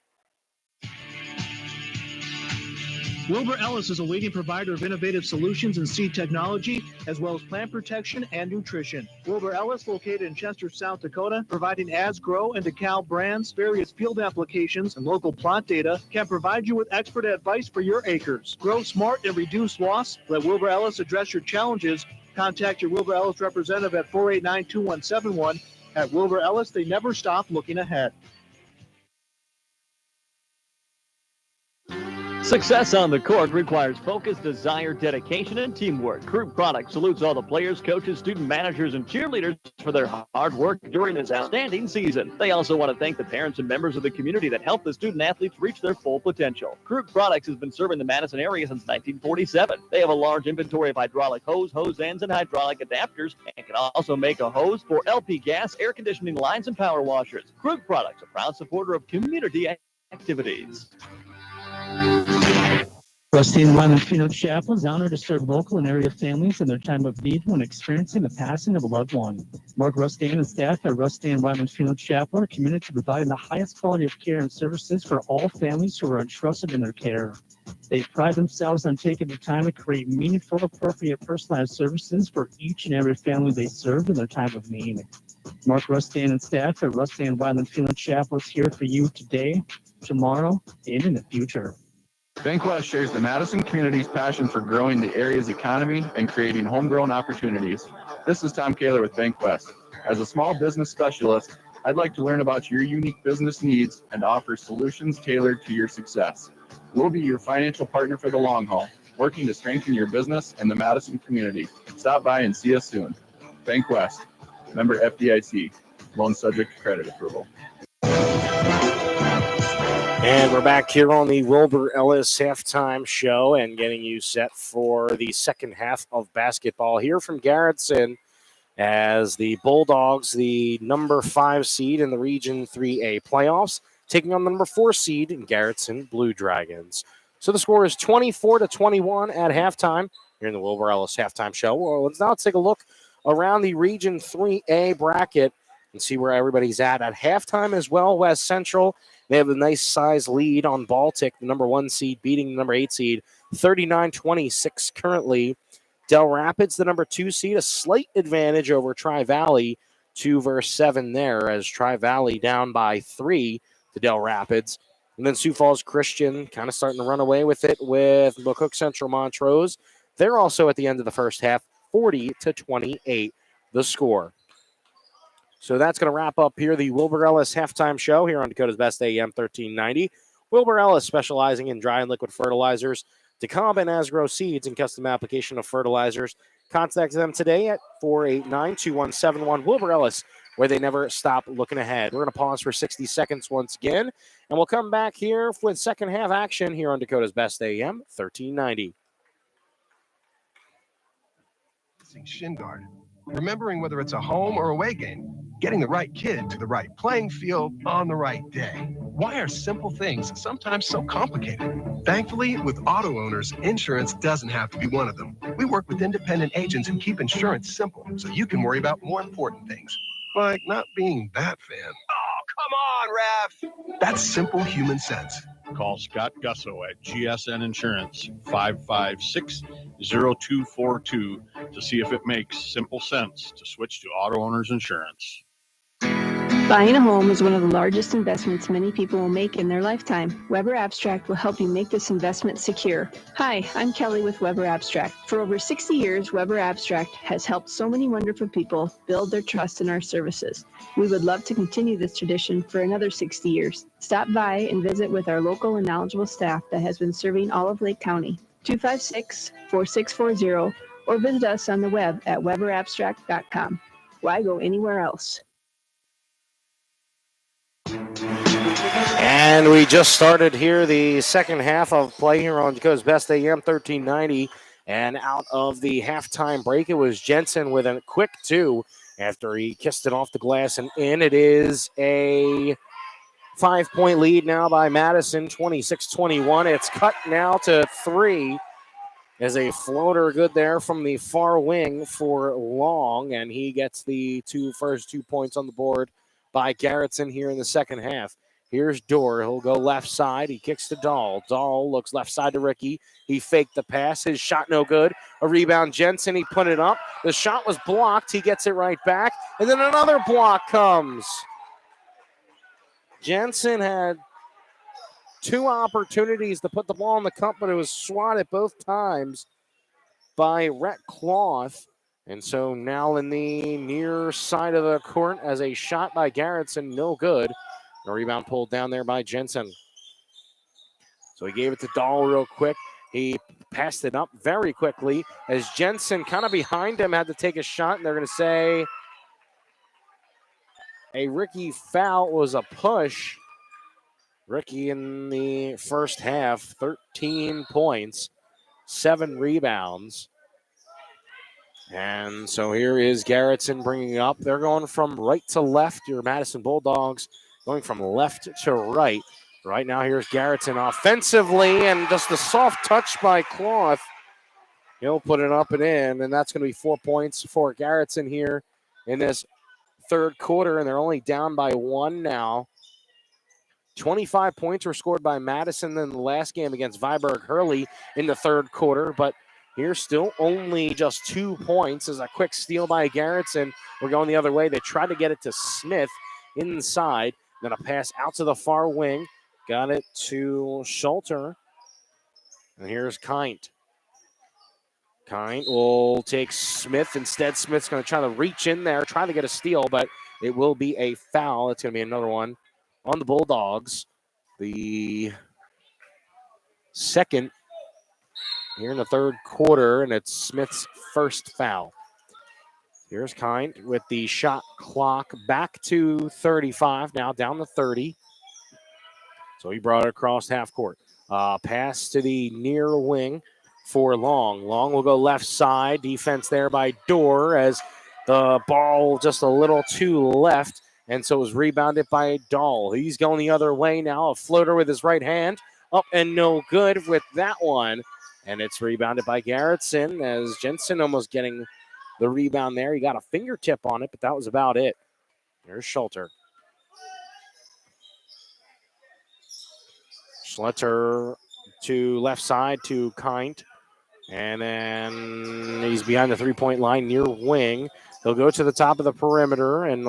Wilbur Ellis is a leading provider of innovative solutions in seed technology, as well as plant protection and nutrition. Wilbur Ellis, located in Chester, South Dakota, providing ads, grow, and decal brands, various field applications, and local plot data, can provide you with expert advice for your acres. Grow smart and reduce loss. Let Wilbur Ellis address your challenges. Contact your Wilbur Ellis representative at 489-2171. At Wilbur Ellis, they never stop looking ahead. Success on the court requires focus, desire, dedication, and teamwork. Croup Products salutes all the players, coaches, student managers, and cheerleaders for their hard work during this outstanding season. They also want to thank the parents and members of the community that help the student athletes reach their full potential. Croup Products has been serving the Madison area since 1947. They have a large inventory of hydraulic hose ends, and hydraulic adapters, and can also make a hose for LP gas, air conditioning lines, and power washers. Croup Products, a proud supporter of community activities. Rusty and Wyman Funeral Chapel is honored to serve local and area families in their time of need when experiencing the passing of a loved one. Mark Rustin and staff at Rusty and Wyman Funeral Chapel are committed to providing the highest quality of care and services for all families who are entrusted in their care. They pride themselves on taking the time to create meaningful, appropriate, personalized services for each and every family they serve in their time of need. Mark Rustin and staff at Rusty and Wyman Funeral Chapel is here for you today, tomorrow, and in the future. BankWest shares the Madison community's passion for growing the area's economy and creating homegrown opportunities. This is Tom Kaler with BankWest. As a small business specialist, I'd like to learn about your unique business needs and offer solutions tailored to your success. We'll be your financial partner for the long haul, working to strengthen your business and the Madison community. Stop by and see us soon. BankWest, member FDIC, loan subject to credit approval. And we're back here on the Wilbur Ellis halftime show and getting you set for the second half of basketball here from Garretson as the Bulldogs, the number 5 seed in the Region 3A playoffs, taking on the number 4 seed in Garretson Blue Dragons. So the score is 24-21 at halftime here in the Wilbur Ellis halftime show. Well, let's now take a look around the Region 3A bracket and see where everybody's at halftime as well. West Central, they have a nice size lead on Baltic, the number 1 seed, beating the number 8 seed, 39-26 currently. Del Rapids, the number 2 seed, a slight advantage over Tri-Valley, 2-7 there, as Tri-Valley down by 3 to Del Rapids. And then Sioux Falls Christian kind of starting to run away with it with McCook Central Montrose. They're also at the end of the first half, 40-28, the score. So that's going to wrap up here the Wilbur Ellis halftime show here on Dakota's Best AM 1390. Wilbur Ellis, specializing in dry and liquid fertilizers, DeKalb and Asgrow seeds, and custom application of fertilizers. Contact them today at 489-2171. Wilbur Ellis, where they never stop looking ahead. We're going to pause for 60 seconds once again, and we'll come back here with second half action here on Dakota's Best AM 1390. Shin guard. Remembering whether it's a home or away game, getting the right kid to the right playing field on the right day. Why are simple things sometimes so complicated? Thankfully, with auto owners, insurance doesn't have to be one of them. We work with independent agents who keep insurance simple so you can worry about more important things, like not being that fan. Oh, come on, Ref! That's simple human sense. Call Scott Gusso at GSN Insurance, 556-0242, to see if it makes simple sense to switch to auto owners insurance. Buying a home is one of the largest investments many people will make in their lifetime. Weber Abstract will help you make this investment secure. Hi, I'm Kelly with Weber Abstract. For over 60 years, Weber Abstract has helped so many wonderful people build their trust in our services. We would love to continue this tradition for another 60 years. Stop by and visit with our local and knowledgeable staff that has been serving all of Lake County. 256-4640, or visit us on the web at weberabstract.com. Why go anywhere else? And we just started here the second half of play here on Dakota's Best AM 1390. And out of the halftime break, it was Jensen with a quick 2 after he kissed it off the glass and in. It is a 5-point lead now by Madison, 26-21. It's cut now to 3 As a floater good there from the far wing for Long, and he gets the first 2 points on the board by Garretson here in the second half. Here's Dorr. He'll go left side. He kicks to Dahl. Dahl looks left side to Ricky. He faked the pass. His shot no good. A rebound, Jensen. He put it up. The shot was blocked. He gets it right back. And then another block comes. Jensen had 2 opportunities to put the ball in the cup, but it was swatted both times by Rhett Cloth. And so now in the near side of the court as a shot by Garretson, no good. A rebound pulled down there by Jensen. So he gave it to Dahl real quick. He passed it up very quickly as Jensen kind of behind him had to take a shot, and they're going to say a Ricky foul. Was a push. Ricky in the first half, 13 points, 7 rebounds. And so here is Garretson bringing it up. They're going from right to left. Your Madison Bulldogs going from left to right. Right now, here's Garretson offensively, and just a soft touch by Cloth. He'll put it up and in, and that's going to be 4 points for Garretson here in this third quarter, and they're only down by 1 now. 25 points were scored by Madison in the last game against Viborg-Hurley in the third quarter, but here's still only just 2 points as a quick steal by Garretson. We're going the other way. They tried to get it to Smith inside, then a pass out to the far wing. Got it to Schulter. And here's Kint. Kint will take Smith. Instead, Smith's going to try to reach in there, try to get a steal, but it will be a foul. It's going to be another one on the Bulldogs. The second here in the third quarter, and it's Smith's first foul. Here's Kint with the shot clock back to 35, now down to 30. So he brought it across half court. Pass to the near wing for Long. Long will go left side. Defense there by Dorr as the ball just a little too left. And so it was rebounded by Dahl. He's going the other way now. A floater with his right hand. Up and no good with that one. And it's rebounded by Garretson as Jensen almost getting the rebound there. He got a fingertip on it, but that was about it. There's Schulter. Schletter to left side to Kint. And then he's behind the three-point line near wing. He'll go to the top of the perimeter and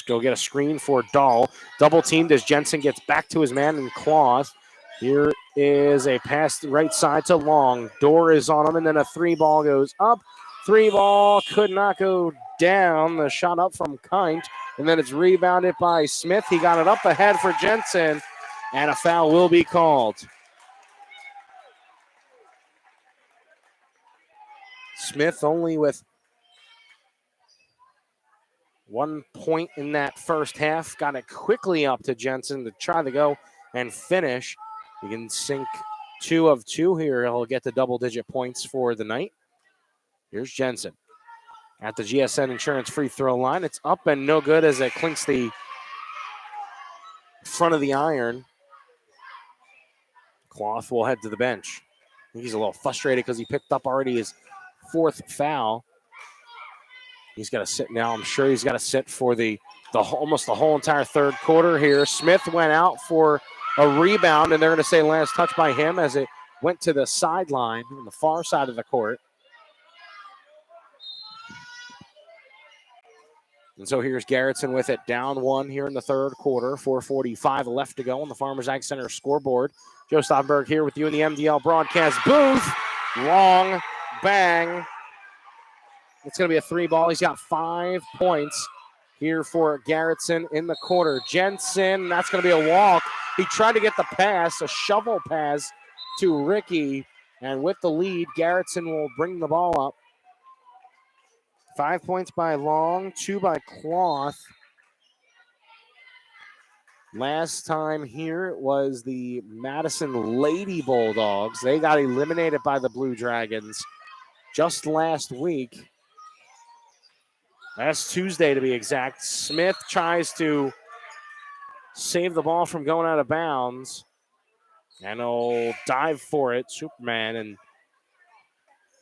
go get a screen for Dahl. Double teamed as Jensen gets back to his man in Cloth. Here is a pass right side to Long. Dorr is on him, and then a 3-ball goes up. 3-ball could not go down. The shot up from Kint, and then it's rebounded by Smith. He got it up ahead for Jensen. And a foul will be called. Smith only with 1 point in that first half. Got it quickly up to Jensen to try to go and finish. He can sink 2 of 2 here. He'll get the double-digit points for the night. Here's Jensen at the GSN Insurance free throw line. It's up and no good as it clinks the front of the iron. Cloth will head to the bench. I think he's a little frustrated because he picked up already his 4th foul. He's got to sit now. I'm sure he's got to sit for almost the whole entire third quarter here. Smith went out for a rebound, and they're going to say last touch by him as it went to the sideline on the far side of the court. And so here's Garretson with it, down 1 here in the third quarter. 4:45 left to go on the Farmers Ag Center scoreboard. Joe Steinberg here with you in the MDL broadcast booth. Long bang. It's going to be a 3-ball. He's got 5 points here for Garretson in the quarter. Jensen, that's going to be a walk. He tried to get the pass, a shovel pass to Ricky. And with the lead, Garretson will bring the ball up. 5 points by Long, 2 by Cloth. Last time here it was the Madison Lady Bulldogs. They got eliminated by the Blue Dragons just last week. Last Tuesday to be exact. Smith tries to save the ball from going out of bounds. And he'll dive for it, Superman, and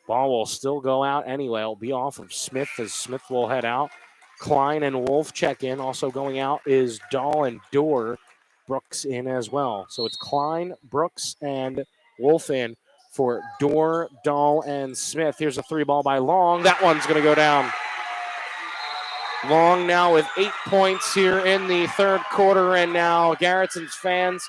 Ball will still go out anyway. It'll be off of Smith as Smith will head out. Klein and Wolf check in. Also going out is Dahl and Dorr. Brooks in as well. So it's Klein, Brooks, and Wolf in for Dorr, Dahl, and Smith. Here's a 3 ball by Long. That one's going to go down. Long now with 8 points here in the third quarter, and now Garretson's fans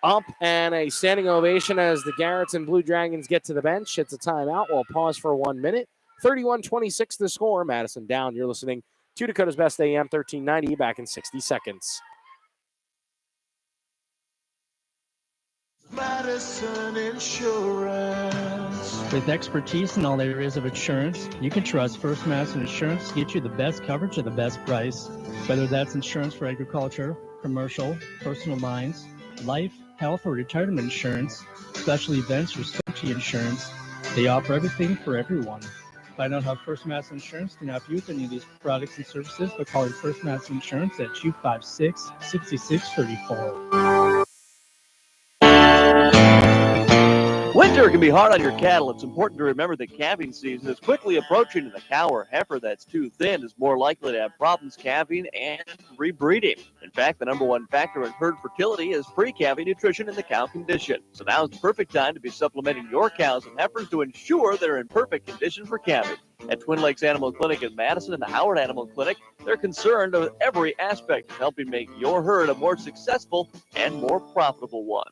up and a standing ovation as the Garretson Blue Dragons get to the bench. It's a timeout. We'll pause for 1 minute. 31-26 the score. Madison down. You're listening to Dakota's Best AM 1390. Back in 60 seconds. Madison Insurance. With expertise in all areas of insurance, you can trust First Madison Insurance to get you the best coverage at the best price. Whether that's insurance for agriculture, commercial, personal lines, life, health, or retirement insurance, special events, or specialty insurance, they offer everything for everyone. Find out how First Madison Insurance can help you with any of these products and services by calling First Madison Insurance at 256-6634. Winter can be hard on your cattle. It's important to remember that calving season is quickly approaching, and the cow or heifer that's too thin is more likely to have problems calving and rebreeding. In fact, the number one factor in herd fertility is pre-calving nutrition in the cow condition. So now is the perfect time to be supplementing your cows and heifers to ensure they're in perfect condition for calving. At Twin Lakes Animal Clinic in Madison and the Howard Animal Clinic, they're concerned with every aspect of helping make your herd a more successful and more profitable one.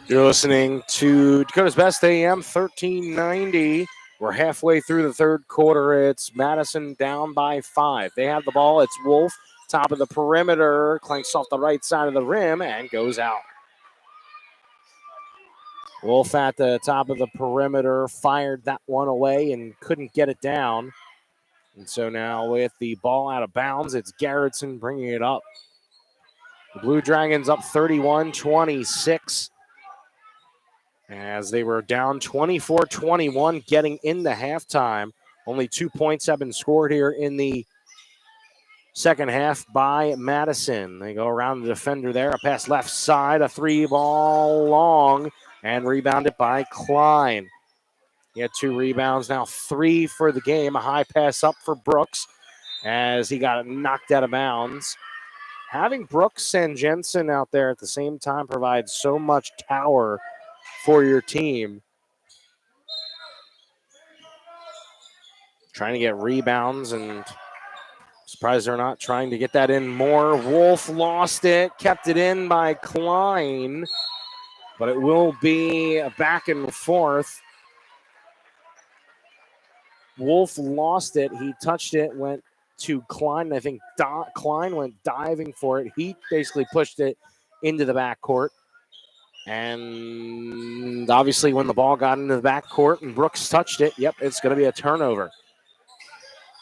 You're listening to Dakota's Best AM 1390. We're halfway through the third quarter. It's Madison down by 5. They have the ball. It's Wolf, top of the perimeter, clanks off the right side of the rim and goes out. Wolf at the top of the perimeter fired that one away and couldn't get it down. And so now with the ball out of bounds, it's Garretson bringing it up. The Blue Dragons up 31-26. As they were down 24-21 getting into halftime. Only 2 points have been scored here in the second half by Madison. They go around the defender there. A pass left side, a 3-ball long, and rebounded by Klein. He had 2 rebounds, now 3 for the game. A high pass up for Brooks as he got knocked out of bounds. Having Brooks and Jensen out there at the same time provides so much power for your team. Trying to get rebounds, and surprised they're not trying to get that in more. Wolf lost it, kept it in by Klein, but it will be a back and forth. Wolf lost it. He touched it, went to Klein. I think Klein went diving for it. He basically pushed it into the backcourt. And obviously when the ball got into the backcourt and Brooks touched it, yep, it's going to be a turnover.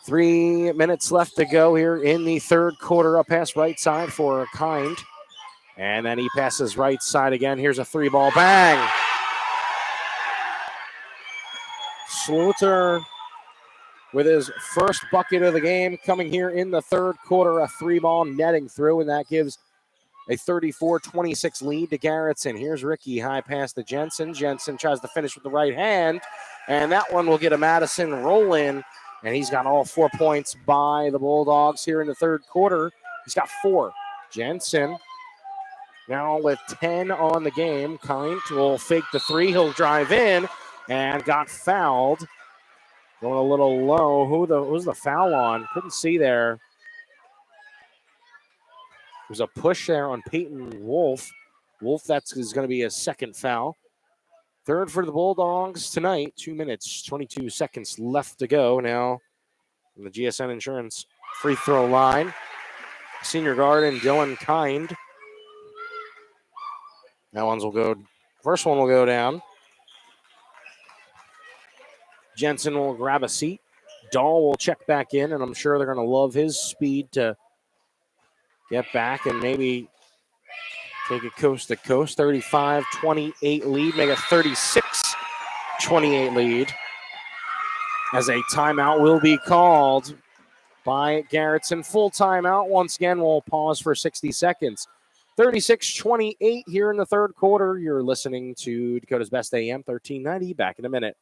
3 minutes left to go here in the third quarter. A pass right side for Kind. And then he passes right side again. Here's a 3-ball bang. Sluter with his first bucket of the game coming here in the third quarter. A 3-ball netting through, and that gives a 34-26 lead to Garretson. Here's Ricky, high pass to Jensen. Jensen tries to finish with the right hand, and that one will get a Madison roll in, and he's got all 4 points by the Bulldogs here in the third quarter. He's got 4. Jensen now with 10 on the game. Kind will fake the 3. He'll drive in and got fouled. Going a little low. Who's the foul on? Couldn't see there. There's a push there on Peyton Wolf. Wolf, is going to be a second foul. Third for the Bulldogs tonight. 2 minutes, 22 seconds left to go now from the GSN Insurance free throw line. Senior guard and Dylan Kind. First one will go down. Jensen will grab a seat. Dahl will check back in, and I'm sure they're going to love his speed to get back and maybe take it coast to coast. 35-28 lead, make it 36-28 lead. As a timeout will be called by Garretson. Full timeout. Once again, we'll pause for 60 seconds. 36-28 here in the third quarter. You're listening to Dakota's Best AM 1390. Back in a minute.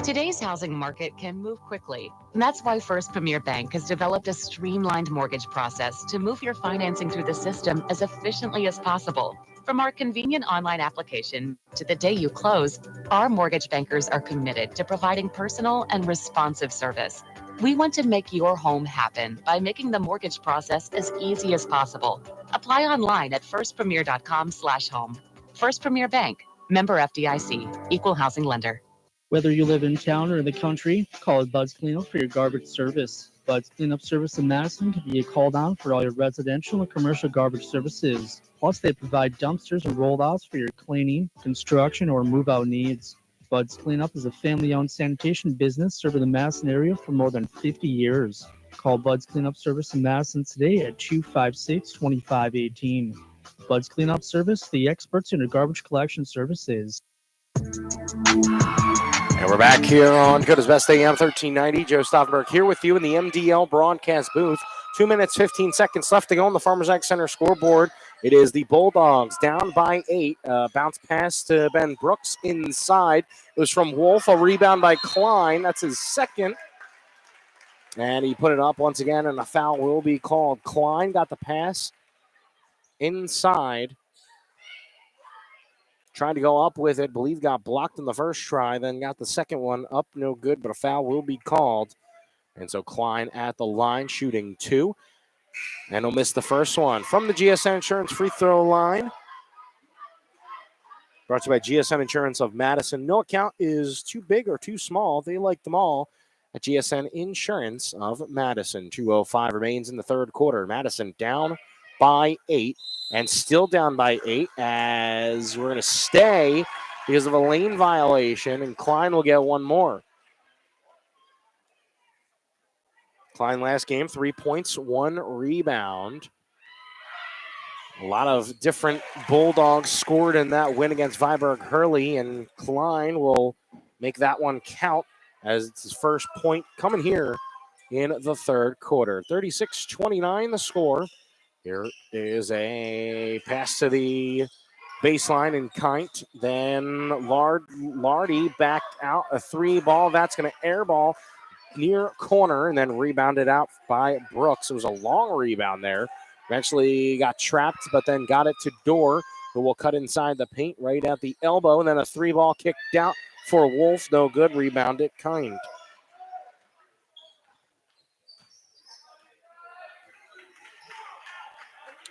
Today's housing market can move quickly. And that's why First Premier Bank has developed a streamlined mortgage process to move your financing through the system as efficiently as possible. From our convenient online application to the day you close, our mortgage bankers are committed to providing personal and responsive service. We want to make your home happen by making the mortgage process as easy as possible. Apply online at firstpremier.com/home. First Premier Bank, member FDIC, equal housing lender. Whether you live in town or in the country, call Bud's Cleanup for your garbage service. Bud's Cleanup Service in Madison can be called on for all your residential and commercial garbage services. Plus, they provide dumpsters and rollouts for your cleaning, construction, or move-out needs. Bud's Cleanup is a family-owned sanitation business serving the Madison area for more than 50 years. Call Bud's Cleanup Service in Madison today at 256-2518. Bud's Cleanup Service, the experts in your garbage collection services. And we're back here on Dakota's Best AM 1390. Joe Stauffenberg here with you in the MDL broadcast booth. 2 minutes, 15 seconds left to go on the Farmers Ag Center scoreboard. It is the Bulldogs down by 8. Bounce pass to Ben Brooks inside. It was from Wolf, a rebound by Klein. That's his second. And he put it up once again, and a foul will be called. Klein got the pass inside. Trying to go up with it. Believe got blocked in the first try, then got the second one up. No good, but a foul will be called. And so Klein at the line shooting 2. And he'll miss the first one. From the GSN Insurance free throw line. Brought to you by GSN Insurance of Madison. No account is too big or too small. They like them all at GSN Insurance of Madison. 2:05 remains in the third quarter. Madison down by 8 and still down by 8 as we're going to stay because of a lane violation, and Klein will get one more. Klein last game, 3 points, 1 rebound. A lot of different Bulldogs scored in that win against Viborg-Hurley, and Klein will make that one count as it's his first point coming here in the third quarter. 36-29 the score. Here is a pass to the baseline and Kint. Then Lardy backed out a 3 ball. That's going to airball near corner and then rebounded out by Brooks. It was a long rebound there. Eventually got trapped, but then got it to Dorr, who will cut inside the paint right at the elbow. And then a 3 ball kicked out for Wolf. No good. Rebounded Kint.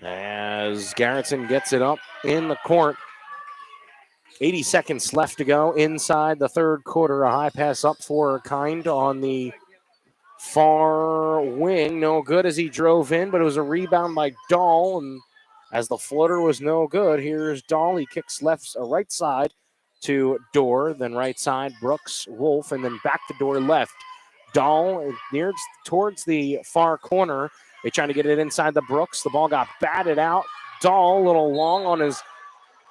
As Garretson gets it up in the court. 80 seconds left to go inside the third quarter. A high pass up for Kind on the far wing. No good as he drove in, but it was a rebound by Dahl. And as the floater was no good, here's Dahl. He kicks right side to Dorr, then right side Brooks, Wolf, and then back to Dorr left. Dahl near towards the far corner. They trying to get it inside the Brooks. The ball got batted out. Dahl a little long on his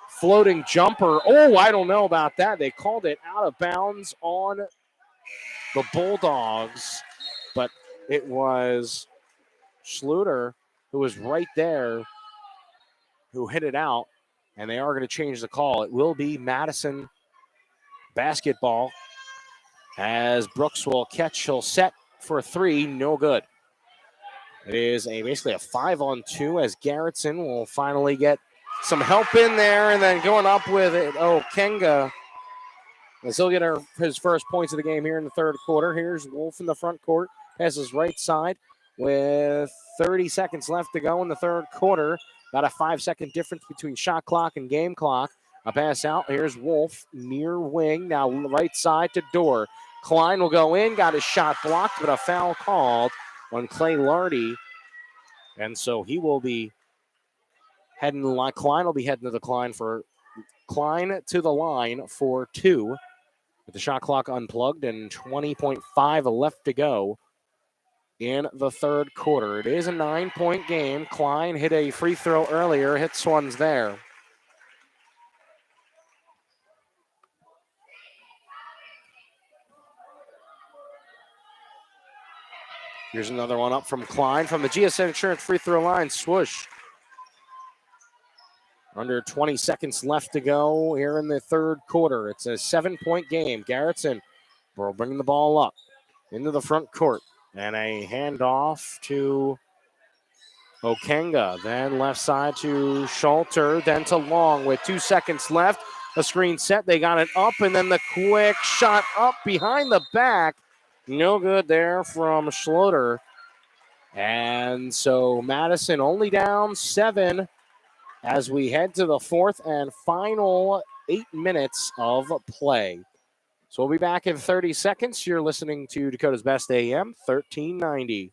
floating jumper. Oh, I don't know about that. They called it out of bounds on the Bulldogs, but it was Schluter who was right there who hit it out, and they are going to change the call. It will be Madison basketball as Brooks will catch. He'll set for 3. No good. It is basically a 5-on-2 as Garretson will finally get some help in there and then going up with it. Oh, Kenga. As he'll get his first points of the game here in the third quarter. Here's Wolf in the front court. Passes right side with 30 seconds left to go in the third quarter. About a 5-second difference between shot clock and game clock. A pass out. Here's Wolf near wing. Now right side to Dorr. Klein will go in. Got his shot blocked, but a foul called on Clay Lardy. And so he will be heading to the line. Klein will be heading to the line for 2 with the shot clock unplugged and 20.5 left to go in the third quarter. It is a 9-point game. Klein hit a free throw earlier. Hits one's there. Here's another one up from Klein from the GSN Insurance free throw line. Swoosh. Under 20 seconds left to go here in the third quarter. It's a 7-point game. Garretson will bring the ball up into the front court. And a handoff to Okenga. Then left side to Schulter. Then to Long with 2 seconds left. A screen set. They got it up. And then the quick shot up behind the back. No good there from Schloter. And so Madison only down 7 as we head to the fourth and final 8 minutes of play. So we'll be back in 30 seconds. You're listening to Dakota's Best AM 1390.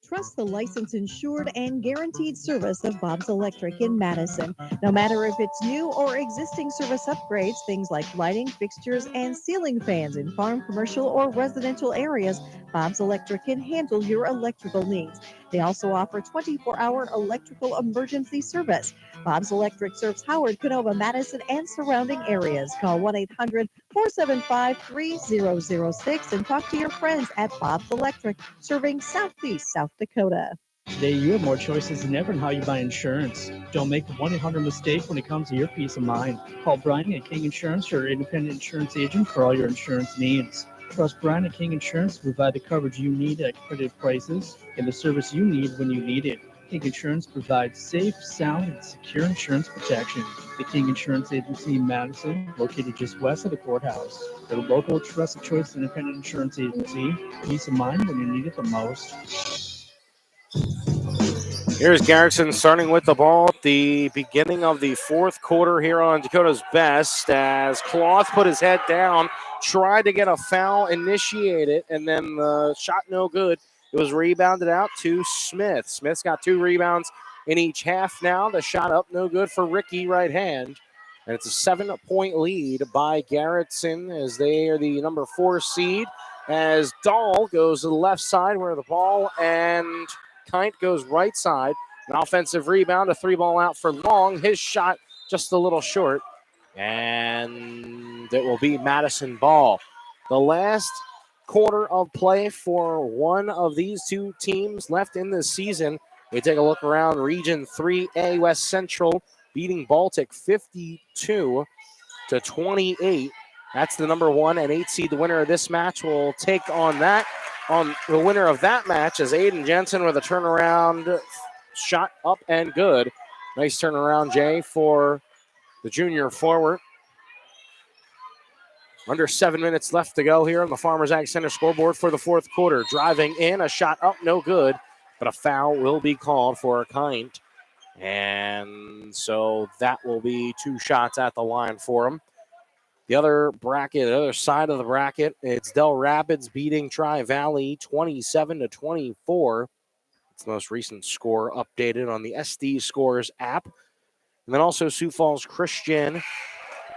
Trust the licensed, insured, and guaranteed service of Bob's Electric in Madison. No matter if it's new or existing service upgrades, things like lighting, fixtures, and ceiling fans in farm, commercial, or residential areas, Bob's Electric can handle your electrical needs. They also offer 24-hour electrical emergency service. Bob's Electric serves Howard, Canova, Madison, and surrounding areas. Call 1-800-475-3006 and talk to your friends at Bob's Electric, serving Southeast South Dakota. Today, you have more choices than ever in how you buy insurance. Don't make the 1-800 mistake when it comes to your peace of mind. Call Brian at King Insurance, your independent insurance agent for all your insurance needs. Trust Brian at King Insurance to provide the coverage you need at competitive prices and the service you need when you need it. King Insurance provides safe, sound, and secure insurance protection. The King Insurance Agency in Madison, located just west of the courthouse. The local trusted choice independent insurance agency. Peace of mind when you need it the most. Here's Garretson starting with the ball at the beginning of the fourth quarter here on Dakota's Best as Cloth put his head down, tried to get a foul, initiate it, and then the shot no good. It was rebounded out to Smith. Smith's got 2 rebounds in each half now. The shot up no good for Ricky right hand. And it's a 7-point lead by Garretson as they are the number 4 seed as Dahl goes to the left side where the ball and Kint goes right side. An offensive rebound, a 3-ball out for Long. His shot just a little short. And it will be Madison ball. The last quarter of play for one of these two teams left in this season. We take a look around Region 3A West Central, beating Baltic 52-28. That's the number 1 and 8 seed. The winner of this match will take on the winner of that match is Aiden Jensen with a turnaround shot up and good. Nice turnaround, Jay, for the junior forward. Under 7 minutes left to go here on the Farmers Ag Center scoreboard for the fourth quarter. Driving in, a shot up, no good, but a foul will be called for a Kint. And so that will be 2 shots at the line for him. The other bracket, the other side of the bracket, it's Del Rapids beating Tri-Valley 27-24. It's the most recent score updated on the SD Scores app. And then also Sioux Falls Christian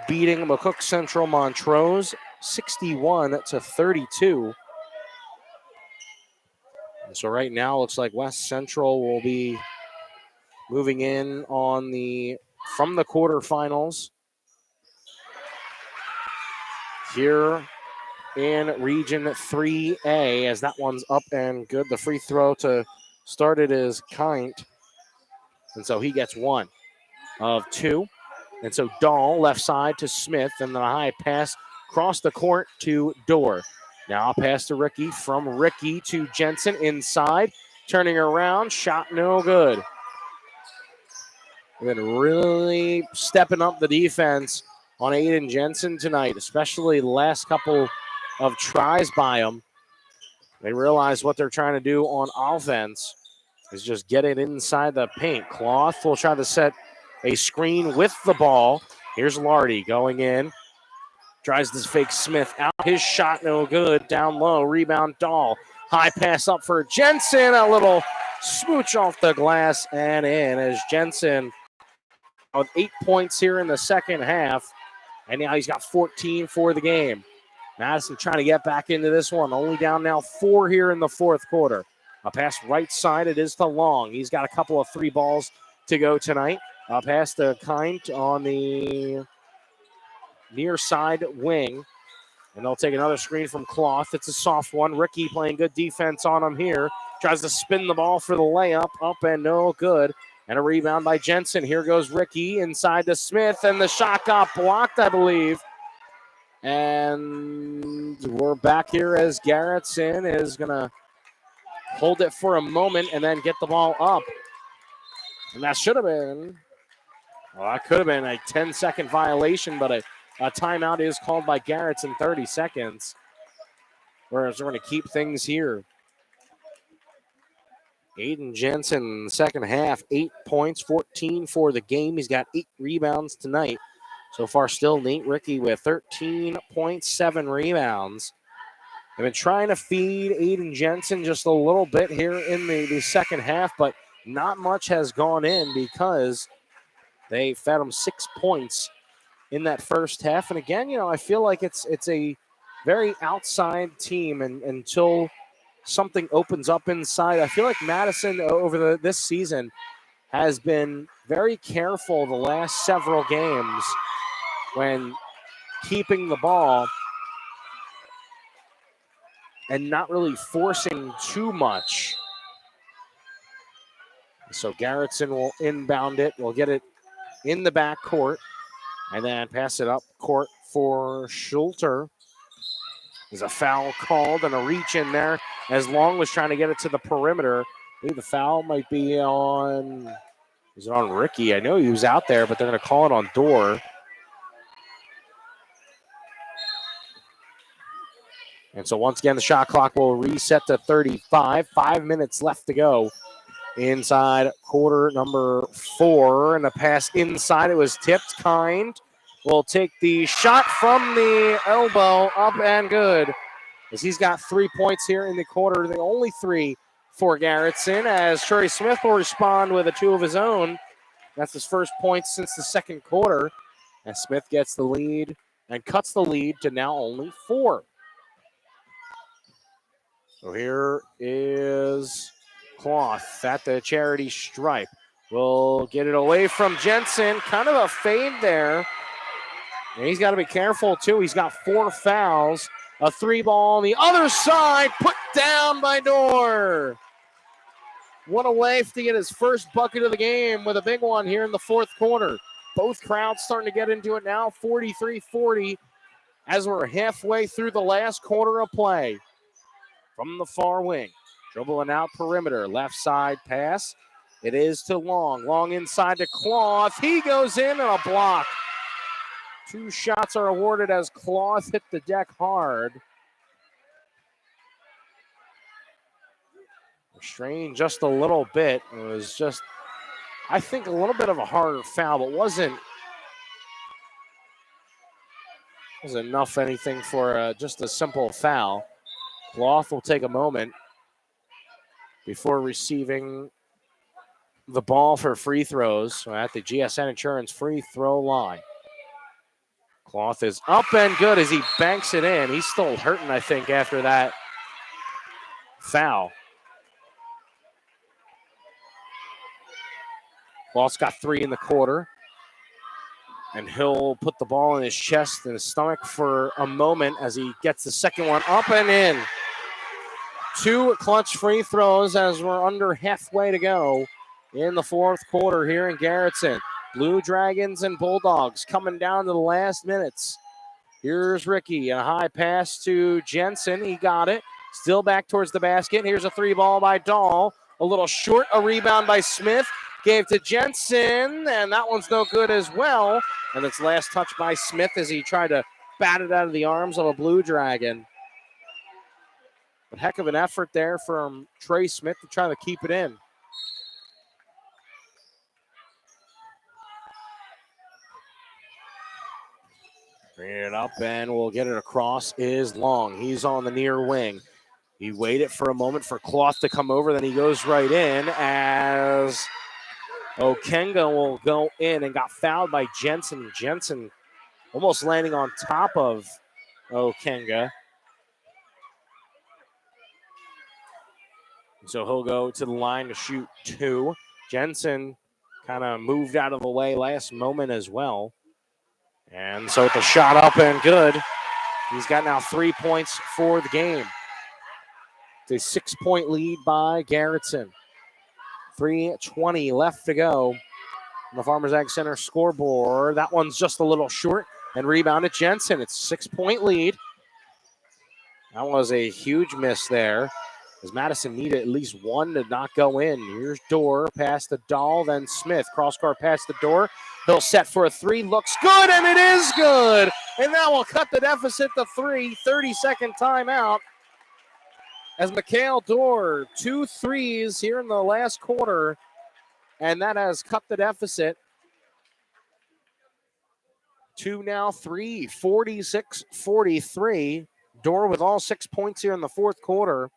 beating McCook Central Montrose 61-32. And so right now it looks like West Central will be moving in on from the quarterfinals here in Region 3A as that one's up and good. The free throw to start it is Kint. And so he gets 1 of 2. And so Dahl left side to Smith and then a high pass across the court to Dorr. Now a pass to Ricky, from Ricky to Jensen inside. Turning around, shot no good. And then really stepping up the defense on Aiden Jensen tonight, especially the last couple of tries by him. They realize what they're trying to do on offense is just get it inside the paint. Cloth will try to set a screen with the ball. Here's Lardy going in. Tries to fake Smith out. His shot no good. Down low. Rebound Dahl. High pass up for Jensen. A little smooch off the glass and in as Jensen with 8 points here in the second half. And now he's got 14 for the game. Madison trying to get back into this one. Only down now 4 here in the fourth quarter. A pass right side. It is to Long. He's got a couple of 3 balls to go tonight. A pass to Kint on the near side wing. And they'll take another screen from Cloth. It's a soft one. Ricky playing good defense on him here. Tries to spin the ball for the layup. Up and no good. And a rebound by Jensen. Here goes Ricky inside to Smith, and the shot got blocked, I believe. And we're back here as Garretson is going to hold it for a moment and then get the ball up. And that should have been, well, that could have been a 10-second violation, but a timeout is called by Garretson, 30 seconds. Whereas we're going to keep things here. Aiden Jensen, second half, 8 points, 14 for the game. He's got 8 rebounds tonight. So far, still Nate Ricky with 13.7 rebounds. They've been trying to feed Aiden Jensen just a little bit here in the second half, but not much has gone in because they fed him 6 points in that first half. And again, I feel like it's a very outside team, and until something opens up inside. I feel like Madison over this season has been very careful the last several games when keeping the ball and not really forcing too much. So Garretson will inbound it. We'll get it in the backcourt and then pass it up court for Schulter. There's a foul called and a reach in there as Long was trying to get it to the perimeter. I believe the foul might be on, is it on Ricky? I know he was out there, but they're going to call it on Dorr. And so once again, the shot clock will reset to 35. 5 minutes left to go inside quarter number 4. And the pass inside, it was tipped. Kind will take the shot from the elbow, up and good. As he's got 3 points here in the quarter, the only 3 for Garretson, as Trey Smith will respond with a 2 of his own. That's his first point since the second quarter. And Smith gets the lead and cuts the lead to now only 4. So here is Cloth at the charity stripe. We'll get it away from Jensen. Kind of a fade there. And he's got to be careful, too. He's got 4 fouls. A 3 ball on the other side, put down by Dorr. What a way to get his first bucket of the game with a big one here in the fourth quarter. Both crowds starting to get into it now, 43-40, as we're halfway through the last quarter of play. From the far wing, dribbling out perimeter, left side pass. It is to Long. Long inside to Cloth. He goes in and a block. 2 shots are awarded as Cloth hit the deck hard. Restrained just a little bit. It was just, I think, a little bit of a harder foul, but wasn't enough anything for just a simple foul. Cloth will take a moment before receiving the ball for free throws at the GSN Insurance free throw line. Cloth is up and good as he banks it in. He's still hurting, I think, after that foul. Cloth's got 3 in the quarter. And he'll put the ball in his chest and his stomach for a moment as he gets the second one up and in. 2 clutch free throws as we're under halfway to go in the fourth quarter here in Garretson. Blue Dragons and Bulldogs coming down to the last minutes. Here's Ricky, a high pass to Jensen. He got it. Still back towards the basket. Here's a 3 ball by Dahl. A little short, a rebound by Smith. Gave to Jensen, and that one's no good as well. And it's last touch by Smith as he tried to bat it out of the arms of a Blue Dragon. But heck of an effort there from Trey Smith to try to keep it in. Bring it up, and we'll get it across is Long. He's on the near wing. He waited for a moment for Cloth to come over, then he goes right in as Okenga will go in and got fouled by Jensen. Jensen almost landing on top of Okenga. So he'll go to the line to shoot 2. Jensen kind of moved out of the way last moment as well. And so with the shot up and good, he's got now 3 points for the game. It's a 6-point lead by Garretson. 3:20 left to go on the Farmers Ag Center scoreboard. That one's just a little short and rebounded Jensen. It's a 6-point lead. That was a huge miss there, as Madison needed at least one to not go in. Here's Dorr, past the Dahl, then Smith. Cross-court past the Dorr. He'll set for a three. Looks good, and it is good. And that will cut the deficit to 3. 30-second timeout. As Mikhail Dorr, 2 threes here in the last quarter, and that has cut the deficit to now 3, 46-43. Dorr with all 6 points here in the fourth quarter.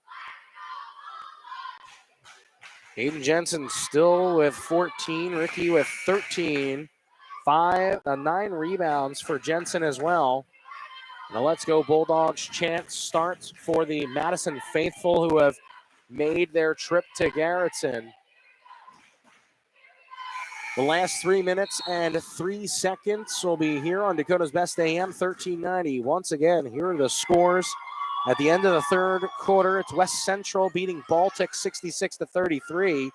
Aiden Jensen still with 14. Ricky with 13. 9 rebounds for Jensen as well. Now let's go Bulldogs chant starts for the Madison faithful who have made their trip to Garretson. The last 3 minutes and 3 seconds will be here on Dakota's Best AM 1390. Once again, here are the scores. At the end of the third quarter, it's West Central beating Baltic 66-33.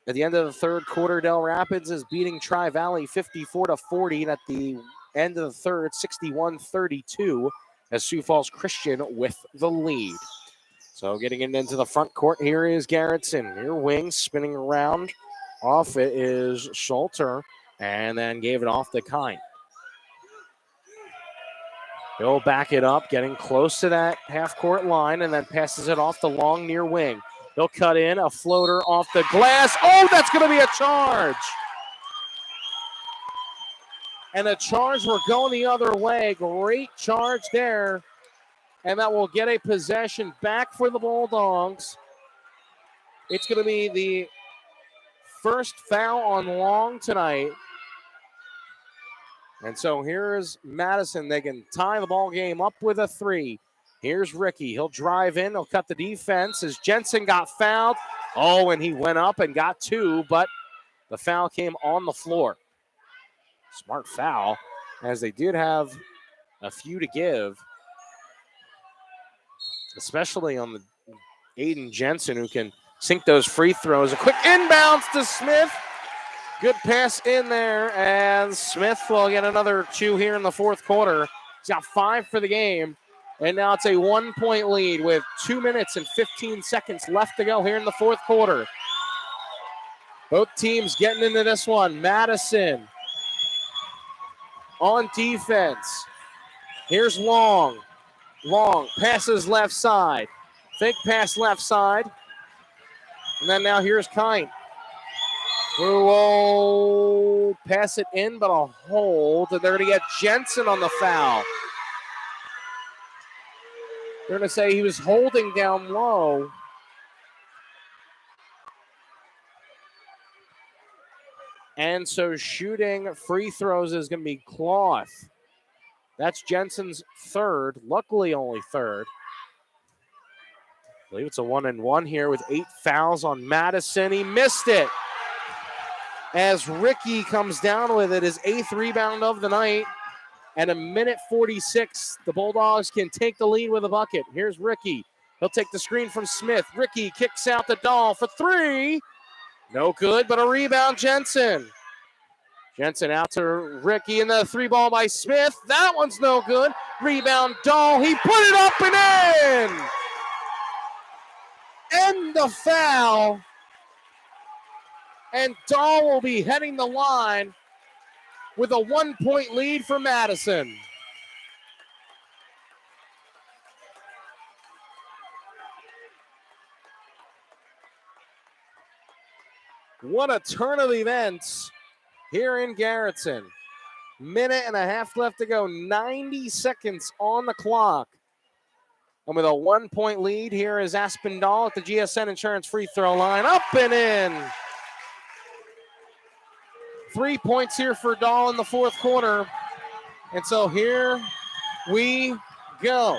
At the end of the third quarter, Del Rapids is beating Tri-Valley 54-40. And at the end of the third, 61-32, as Sioux Falls Christian with the lead. So getting it into the front court, here is Garretson. Near wing, spinning around. Off it is Schulter, and then gave it off to Kine. He'll back it up, getting close to that half-court line, and then passes it off to Long near wing. He'll cut in, a floater off the glass. Oh, that's going to be a charge. And the charge were going the other way. Great charge there. And that will get a possession back for the Bulldogs. It's going to be the first foul on Long tonight. And so here's Madison. They can tie the ball game up with a 3. Here's Ricky. He'll drive in. He'll cut the defense as Jensen got fouled. Oh, and he went up and got 2, but the foul came on the floor. Smart foul, as they did have a few to give, especially on the Aiden Jensen, who can sink those free throws. A quick inbounds to Smith. Good pass in there, and Smith will get another 2 here in the fourth quarter. He's got 5 for the game, and now it's a 1-point lead with 2 minutes and 15 seconds left to go here in the fourth quarter. Both teams getting into this one. Madison on defense. Here's Long. Long passes left side. Fake pass left side. And then now here's Kine, who will pass it in, but a hold. And they're going to get Jensen on the foul. They're going to say he was holding down low. And so shooting free throws is going to be Cloth. That's Jensen's third, luckily only third. I believe it's a 1-and-1 here with 8 fouls on Madison. He missed it as Ricky comes down with it, his 8th rebound of the night. And a minute 46, the Bulldogs can take the lead with a bucket. Here's Ricky. He'll take the screen from Smith. Ricky kicks out the Dahl for 3. No good, but a rebound, Jensen. Jensen out to Ricky, and the 3 ball by Smith. That one's no good. Rebound, Dahl. He put it up and in. End the foul. And Dahl will be heading the line with a 1-point lead for Madison. What a turn of events here in Garretson. Minute and a half left to go. 90 seconds on the clock. And with a 1-point lead, here is Aspinall at the GSN Insurance free throw line. Up and in. 3 points here for Dahl in the fourth quarter. And so here we go.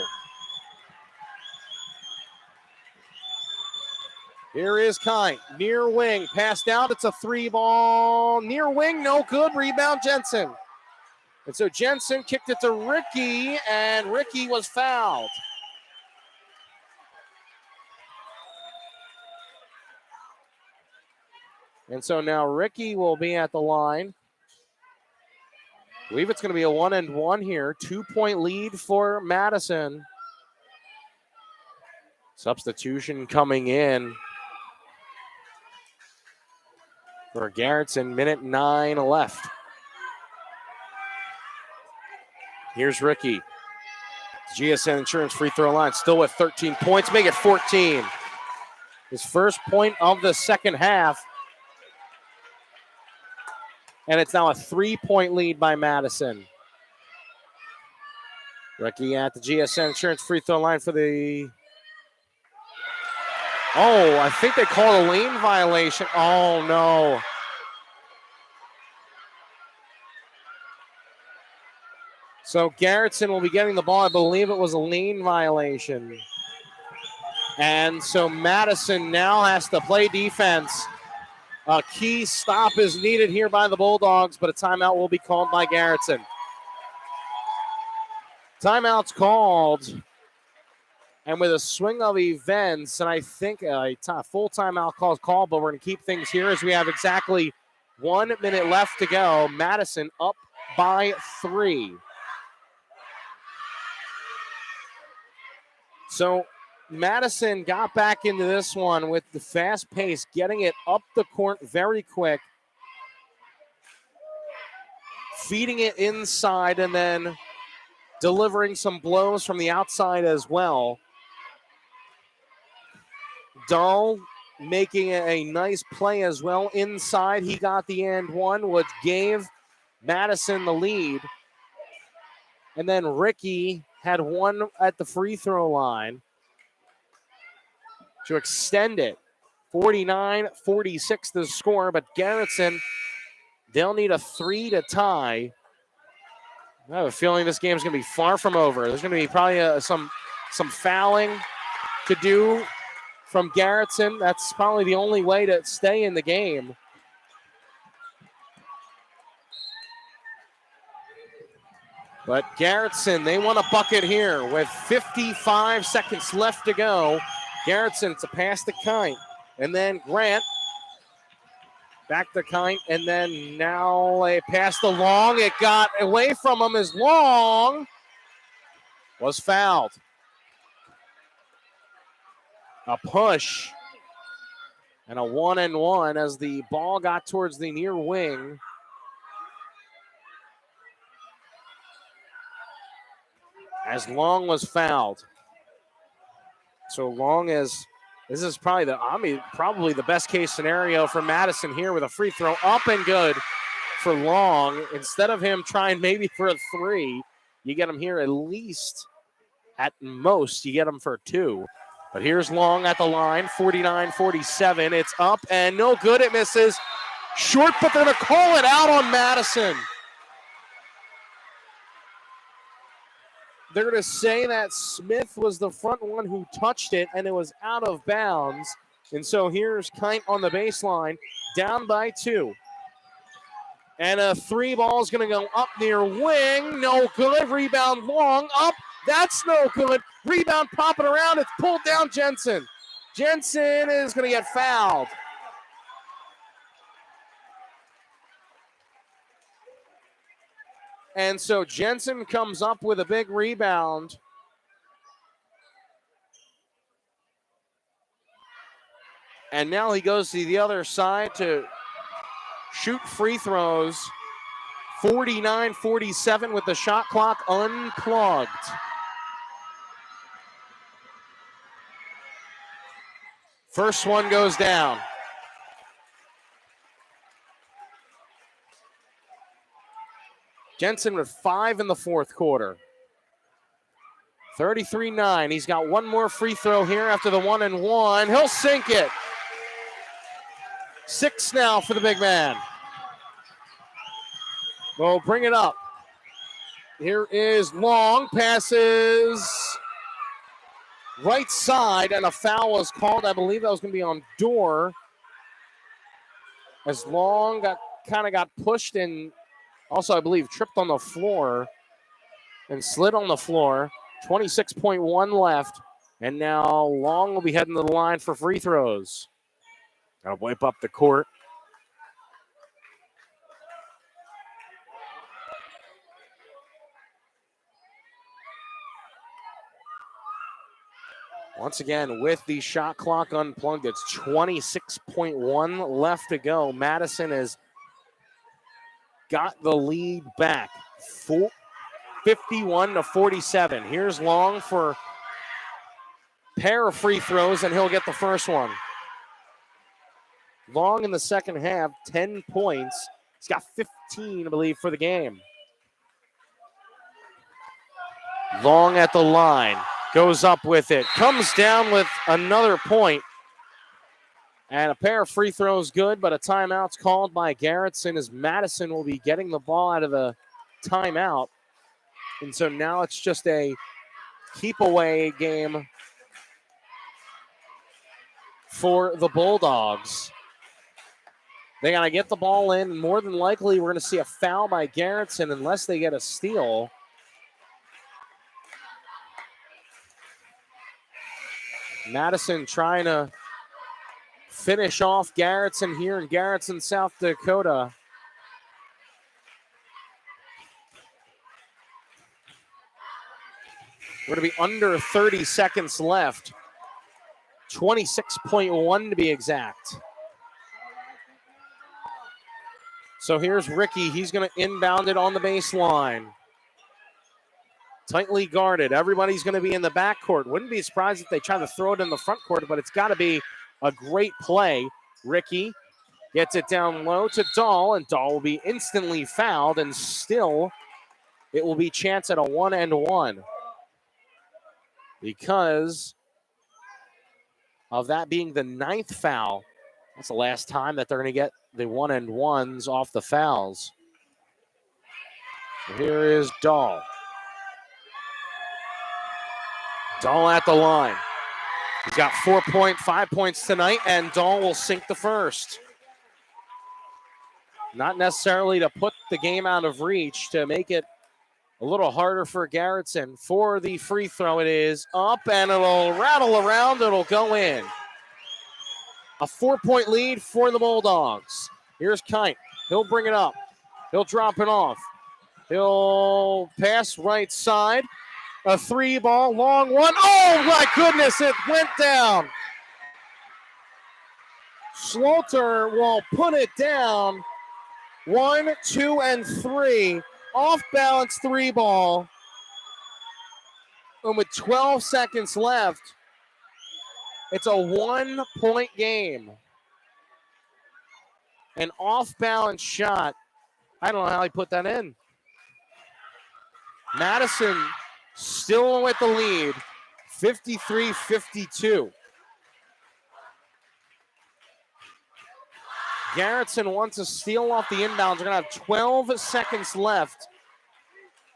Here is Kine, near wing, passed out. It's a 3 ball, near wing, no good. Rebound, Jensen. And so Jensen kicked it to Ricky, and Ricky was fouled. And so now Ricky will be at the line. I believe it's going to be a 1-and-1 here. 2-point lead for Madison. Substitution coming in for Garretson. Minute 9 left. Here's Ricky. GSN Insurance free throw line still with 13 points. Make it 14. His first point of the second half. And it's now a 3-point lead by Madison. Ricky at the GSN Insurance free throw line for the... Oh, I think they called a lane violation. Oh, no. So Garretson will be getting the ball. I believe it was a lane violation. And so Madison now has to play defense. A key stop is needed here by the Bulldogs, but a timeout will be called by Garretson. Timeout's called. And with a swing of events, and I think a full timeout call is called, but we're going to keep things here as we have exactly 1 minute left to go. Madison up by 3. So Madison got back into this one with the fast pace, getting it up the court very quick, feeding it inside, and then delivering some blows from the outside as well. Dahl making a nice play as well inside. He got the and one, which gave Madison the lead. And then Ricky had one at the free throw line to extend it. 49-46 the score, but Garretson, they'll need a 3 to tie. I have a feeling this game's going to be far from over. There's going to be probably some fouling to do from Garretson. That's probably the only way to stay in the game. But Garretson, they want a bucket here with 55 seconds left to go. Garretson to pass to Kine. And then Grant back to Kine. And then now a pass to Long. It got away from him as Long was fouled. A push and a 1-and-1 as the ball got towards the near wing. As Long was fouled. So Long as this is probably probably the best case scenario for Madison here with a free throw up and good for Long. Instead of him trying maybe for a 3, you get him here at least, at most, you get him for 2. But here's Long at the line, 49-47. It's up and no good. It misses. Short, but they're going to call it out on Madison. They're going to say that Smith was the front one who touched it, and it was out of bounds. And so here's Kite on the baseline, down by 2. And a 3 ball is going to go up near wing. No good. Rebound Long. Up. That's no good. Rebound popping around. It's pulled down Jensen. Jensen is going to get fouled. And so Jensen comes up with a big rebound. And now he goes to the other side to shoot free throws. 49-47 with the shot clock unclogged. First one goes down. Jensen with 5 in the fourth quarter. 33-9. He's got one more free throw here after the 1-and-1. He'll sink it. 6 now for the big man. We'll bring it up. Here is Long. Passes right side, and a foul was called. I believe that was going to be on Dorr. As Long got pushed and also, I believe, tripped on the floor and slid on the floor. 26.1 left. And now Long will be heading to the line for free throws. Got to wipe up the court. Once again, with the shot clock unplugged, it's 26.1 left to go. Madison has got the lead back, 51-47. Here's Long for a pair of free throws, and he'll get the first one. Long in the second half, 10 points. He's got 15, I believe, for the game. Long at the line, goes up with it, comes down with another point. And a pair of free throws good, but a timeout's called by Garretson as Madison will be getting the ball out of the timeout. And so now it's just a keep away game for the Bulldogs. They got to get the ball in, and more than likely we're going to see a foul by Garretson unless they get a steal. Madison trying to finish off Garretson here in Garretson, South Dakota. We're going to be under 30 seconds left. 26.1 to be exact. So here's Ricky. He's going to inbound it on the baseline. Tightly guarded. Everybody's going to be in the backcourt. Wouldn't be surprised if they try to throw it in the front court, but it's got to be a great play. Ricky gets it down low to Dahl, and Dahl will be instantly fouled, and still it will be chance at a 1-and-1 because of that being the 9th foul. That's the last time that they're going to get the 1-and-1s off the fouls. Here is Dahl. Dahl at the line. He's got 5 points tonight, and Dahl will sink the first. Not necessarily to put the game out of reach, to make it a little harder for Garretson. For the free throw, it is up, and it'll rattle around. It'll go in. A 4-point lead for the Bulldogs. Here's Kite. He'll bring it up. He'll drop it off. He'll pass right side. A 3-ball, long one. Oh, my goodness, it went down. Slaughter will put it down. 1, 2, and 3. Off-balance 3-ball. And with 12 seconds left, it's a 1-point game. An off-balance shot. I don't know how he put that in. Madison still with the lead, 53-52. Garretson wants to steal off the inbounds. We're going to have 12 seconds left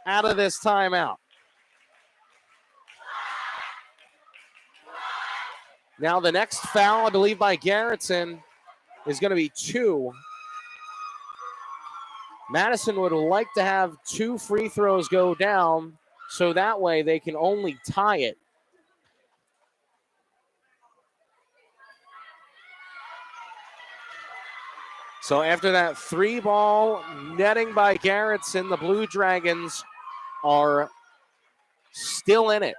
out of this timeout. Now the next foul, I believe, by Garretson is going to be 2. Madison would like to have 2 free throws go down, so that way they can only tie it. So after that 3-ball netting by Garretson, the Blue Dragons are still in it.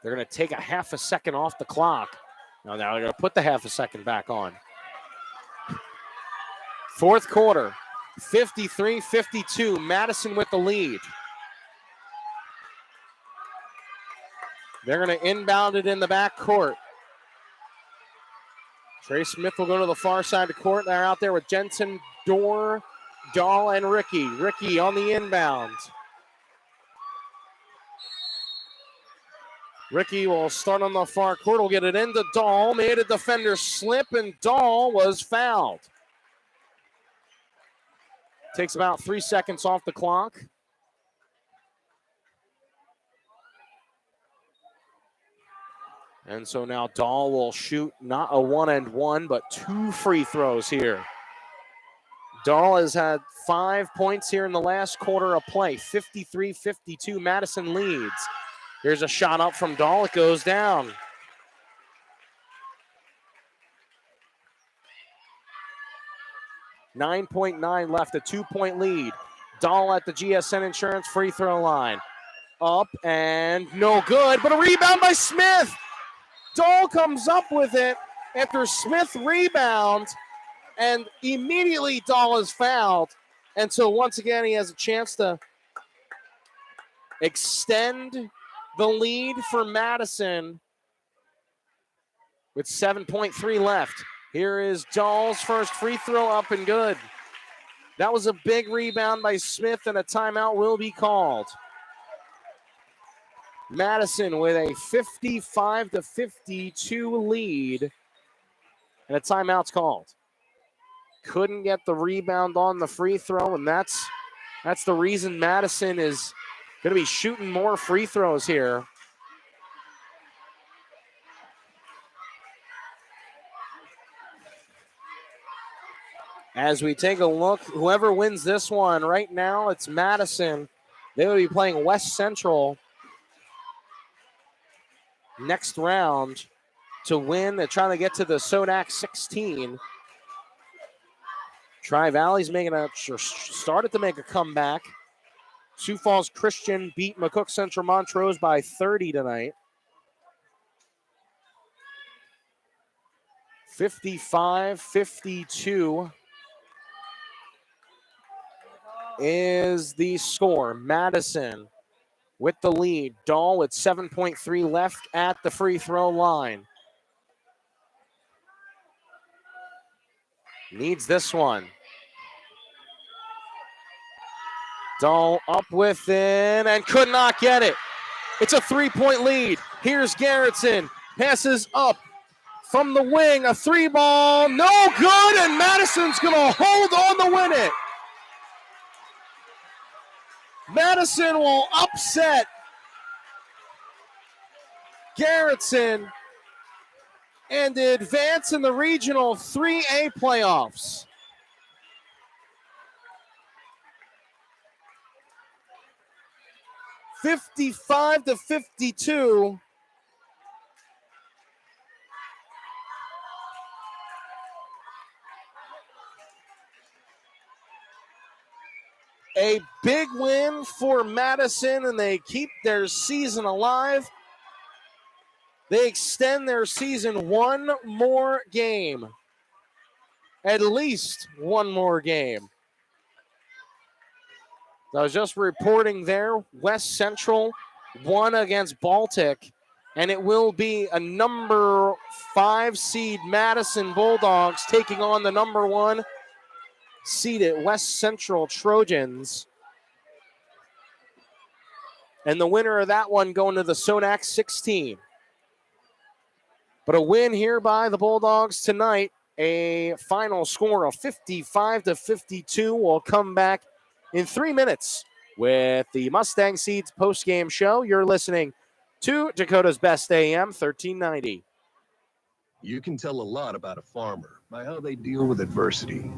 They're going to take a half a second off the clock. Now they're going to put the half a second back on. Fourth quarter, 53-52, Madison with the lead. They're going to inbound it in the back court. Trey Smith will go to the far side of the court. They're out there with Jensen, Dahl, and Ricky. Ricky on the inbound. Ricky will start on the far court. Will get it into Dahl. Made a defender slip, and Dahl was fouled. Takes about 3 seconds off the clock. And so now Dahl will shoot not a 1-and-1, but 2 free throws here. Dahl has had 5 points here in the last quarter of play. 53-52, Madison leads. Here's a shot up from Dahl. It goes down. $9.9 left, a 2-point lead. Dahl at the GSN Insurance free throw line. Up and no good, but a rebound by Smith. Dahl comes up with it after Smith rebounds, and immediately Dahl is fouled. And so once again, he has a chance to extend the lead for Madison with 7.3 left. Here is Dahl's first free throw, up and good. That was a big rebound by Smith, and a timeout will be called. Madison with a 55-52 lead, and a timeout's called. Couldn't get the rebound on the free throw, and that's the reason Madison is going to be shooting more free throws here. As we take a look, whoever wins this one right now, it's Madison. They will be playing West Central next round to win. They're trying to get to the Sodak 16. Tri-Valley's started to make a comeback. Sioux Falls Christian beat McCook Central Montrose by 30 tonight. 55-52 is the score. Madison with the lead. Dahl with 7.3 left at the free throw line. Needs this one. Dahl up with it and could not get it. It's a 3-point lead. Here's Garretson. Passes up from the wing. A three ball. No good, and Madison's going to hold on to win it. Madison will upset Garretson and advance in the regional 3A playoffs. (55-52). A big win for Madison, and they keep their season alive. They extend their season one more game. At least one more game. I was just reporting there, West Central won against Baltic, and it will be a number 5 seed Madison Bulldogs taking on the number 1 seeded West Central Trojans. And the winner of that one going to the Sodak 16. But a win here by the Bulldogs tonight. A final score of 55-52. We'll come back in 3 minutes with the Mustang Seeds post-game show. You're listening to Dakota's Best AM 1390. You can tell a lot about a farmer by how they deal with adversity.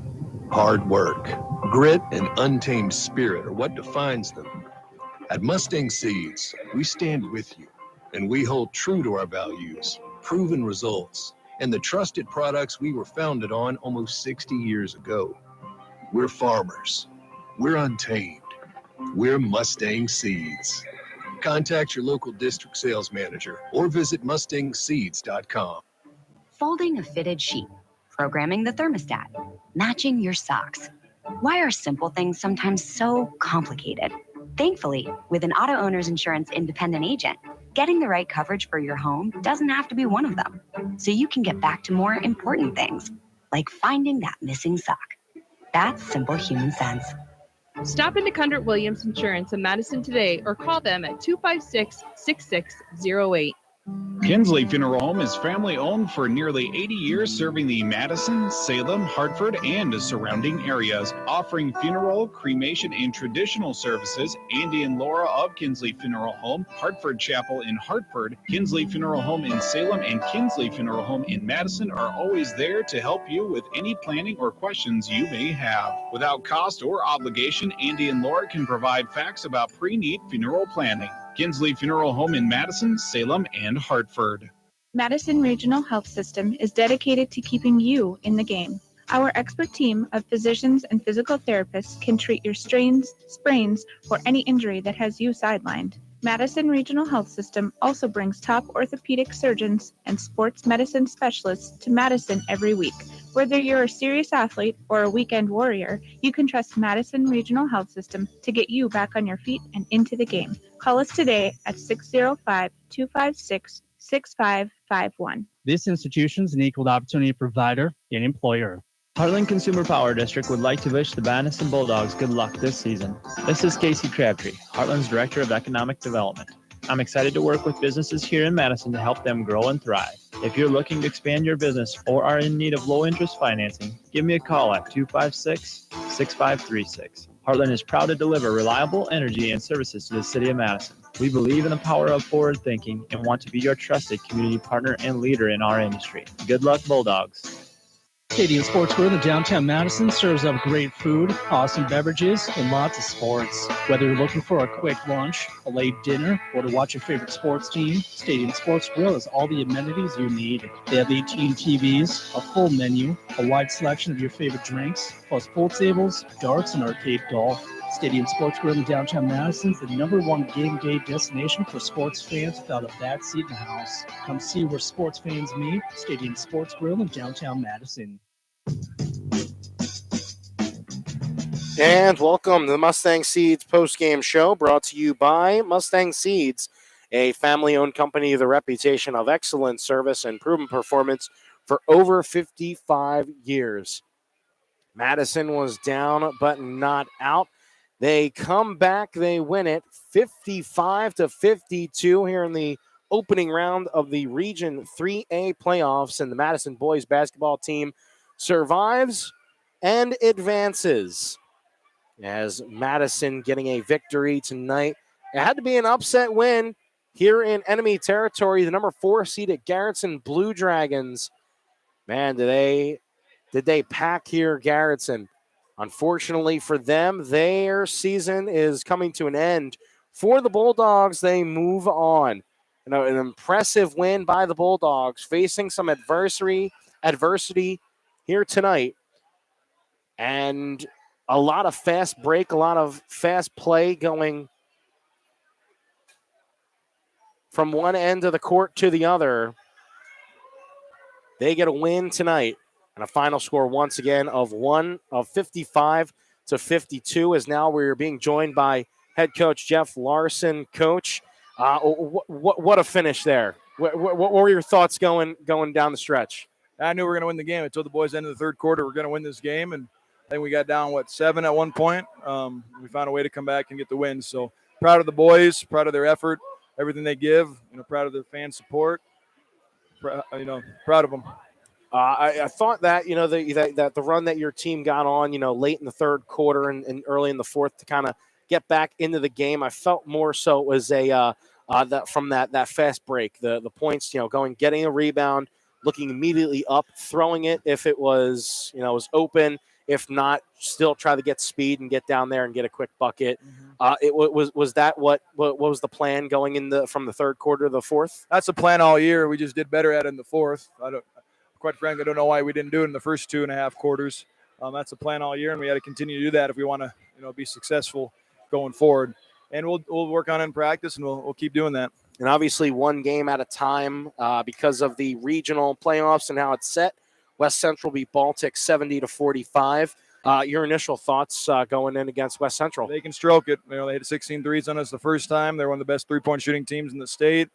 Hard work, grit, and untamed spirit are what defines them. At Mustang Seeds, we stand with you, and we hold true to our values, proven results, and the trusted products we were founded on almost 60 years ago. We're farmers. We're untamed. We're Mustang Seeds. Contact your local district sales manager or visit mustangseeds.com. Folding a fitted sheet, programming the thermostat, matching your socks. Why are simple things sometimes so complicated? Thankfully, with an auto owner's insurance independent agent, getting the right coverage for your home doesn't have to be one of them. So you can get back to more important things, like finding that missing sock. That's simple human sense. Stop into Kundert Williams Insurance in Madison today or call them at 256-6608. Kinsley Funeral Home is family owned for nearly 80 years, serving the Madison, Salem, Hartford, and surrounding areas. Offering funeral, cremation, and traditional services, Andy and Laura of Kinsley Funeral Home, Hartford Chapel in Hartford, Kinsley Funeral Home in Salem, and Kinsley Funeral Home in Madison are always there to help you with any planning or questions you may have. Without cost or obligation, Andy and Laura can provide facts about pre-need funeral planning. Kinsley Funeral Home in Madison, Salem, and Hartford. Madison Regional Health System is dedicated to keeping you in the game. Our expert team of physicians and physical therapists can treat your strains, sprains, or any injury that has you sidelined. Madison Regional Health System also brings top orthopedic surgeons and sports medicine specialists to Madison every week. Whether you're a serious athlete or a weekend warrior, you can trust Madison Regional Health System to get you back on your feet and into the game. Call us today at 605-256-6551. This institution is an equal opportunity provider and employer. Heartland Consumer Power District would like to wish the Madison Bulldogs good luck this season. This is Casey Crabtree, Heartland's Director of Economic Development. I'm excited to work with businesses here in Madison to help them grow and thrive. If you're looking to expand your business or are in need of low-interest financing, give me a call at 256-6536. Heartland is proud to deliver reliable energy and services to the city of Madison. We believe in the power of forward thinking and want to be your trusted community partner and leader in our industry. Good luck, Bulldogs. Stadium Sports Grill in downtown Madison serves up great food, awesome beverages, and lots of sports. Whether you're looking for a quick lunch, a late dinner, or to watch your favorite sports team, Stadium Sports Grill has all the amenities you need. They have 18 TVs, a full menu, a wide selection of your favorite drinks, plus pool tables, darts, and arcade golf. Stadium Sports Grill in downtown Madison is the #1 game day destination for sports fans without a bad seat in the house. Come see where sports fans meet. Stadium Sports Grill in downtown Madison. And welcome to the Mustang Seeds postgame show, brought to you by Mustang Seeds, a family-owned company with a reputation of excellent service and proven performance for over 55 years. Madison was down but not out. They come back, they win it 55-52 here in the opening round of the Region 3A playoffs, and the Madison boys basketball team survives and advances. As Madison getting a victory tonight. It had to be an upset win here in enemy territory. The #4 seeded Garretson Blue Dragons. Man, did they pack here, Garretson. Unfortunately for them, their season is coming to an end. For the Bulldogs, they move on. An impressive win by the Bulldogs, facing some adversity here tonight. And a lot of fast break, a lot of fast play going from one end of the court to the other. They get a win tonight. And a final score once again of 55-52, as now we're being joined by head coach Jeff Larson. Coach, what a finish there. What were your thoughts going down the stretch? I knew we were going to win the game. I told the boys end of the third quarter we're going to win this game, and I think we got down, 7 at one point. We found a way to come back and get the win. So proud of the boys, proud of their effort, everything they give, proud of their fan support, proud of them. I thought that, that the run that your team got on, late in the third quarter and early in the fourth to kind of get back into the game, I felt more so it was that fast break, the points, getting a rebound, looking immediately up, throwing it if it was, was open. If not, still try to get speed and get down there and get a quick bucket. Was that what was the plan going from the third quarter to the fourth? That's the plan all year. We just did better at it in the fourth. Quite frankly, I don't know why we didn't do it in the first 2.5 quarters. That's the plan all year, and we got to continue to do that if we want to, be successful going forward. And we'll work on it in practice, and we'll keep doing that. And obviously, one game at a time because of the regional playoffs and how it's set. West Central beat Baltic 70-45. Your initial thoughts going in against West Central? They can stroke it. They hit 16 threes on us the first time. They're one of the best three-point shooting teams in the state.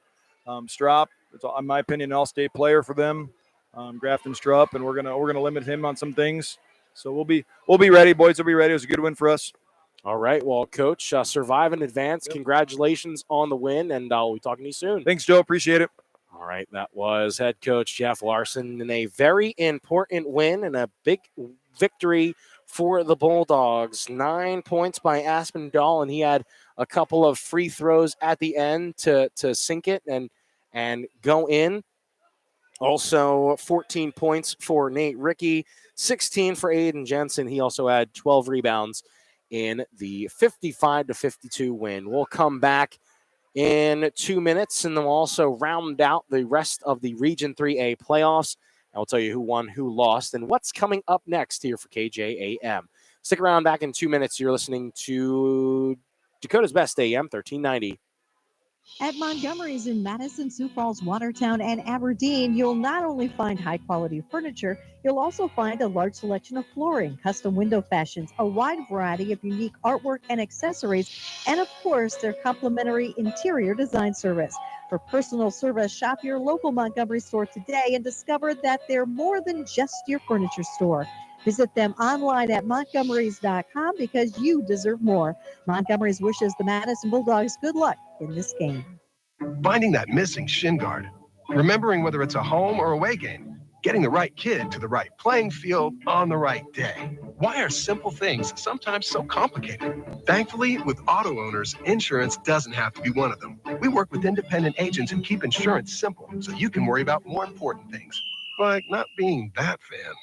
Strop, it's, in my opinion, an all-state player for them. Grafton Strupp, and we're gonna limit him on some things. So we'll be ready. Boys will be ready. It was a good win for us. All right. Well, Coach, survive in advance. Yep. Congratulations on the win, and we'll be talking to you soon. Thanks, Joe. Appreciate it. All right. That was head coach Jeff Larson in a very important win and a big victory for the Bulldogs. 9 points by Aspen Dahl, and he had a couple of free throws at the end to sink it and go in. Also, 14 points for Nate Rickey, 16 for Aiden Jensen. He also had 12 rebounds in the 55-52 win. We'll come back in 2 minutes, and then we'll also round out the rest of the Region 3A playoffs. I'll tell you who won, who lost, and what's coming up next here for KJAM. Stick around. Back in 2 minutes. You're listening to Dakota's Best AM 1390. At Montgomery's in Madison, Sioux Falls, Watertown, and Aberdeen, you'll not only find high-quality furniture, you'll also find a large selection of flooring, custom window fashions, a wide variety of unique artwork and accessories, and of course, their complimentary interior design service. For personal service, shop your local Montgomery store today and discover that they're more than just your furniture store. Visit them online at montgomerys.com because you deserve more. Montgomery's wishes the Madison Bulldogs good luck in this game. Finding that missing shin guard. Remembering whether it's a home or away game. Getting the right kid to the right playing field on the right day. Why are simple things sometimes so complicated? Thankfully, with auto owners, insurance doesn't have to be one of them. We work with independent agents and keep insurance simple so you can worry about more important things, like not being that fan.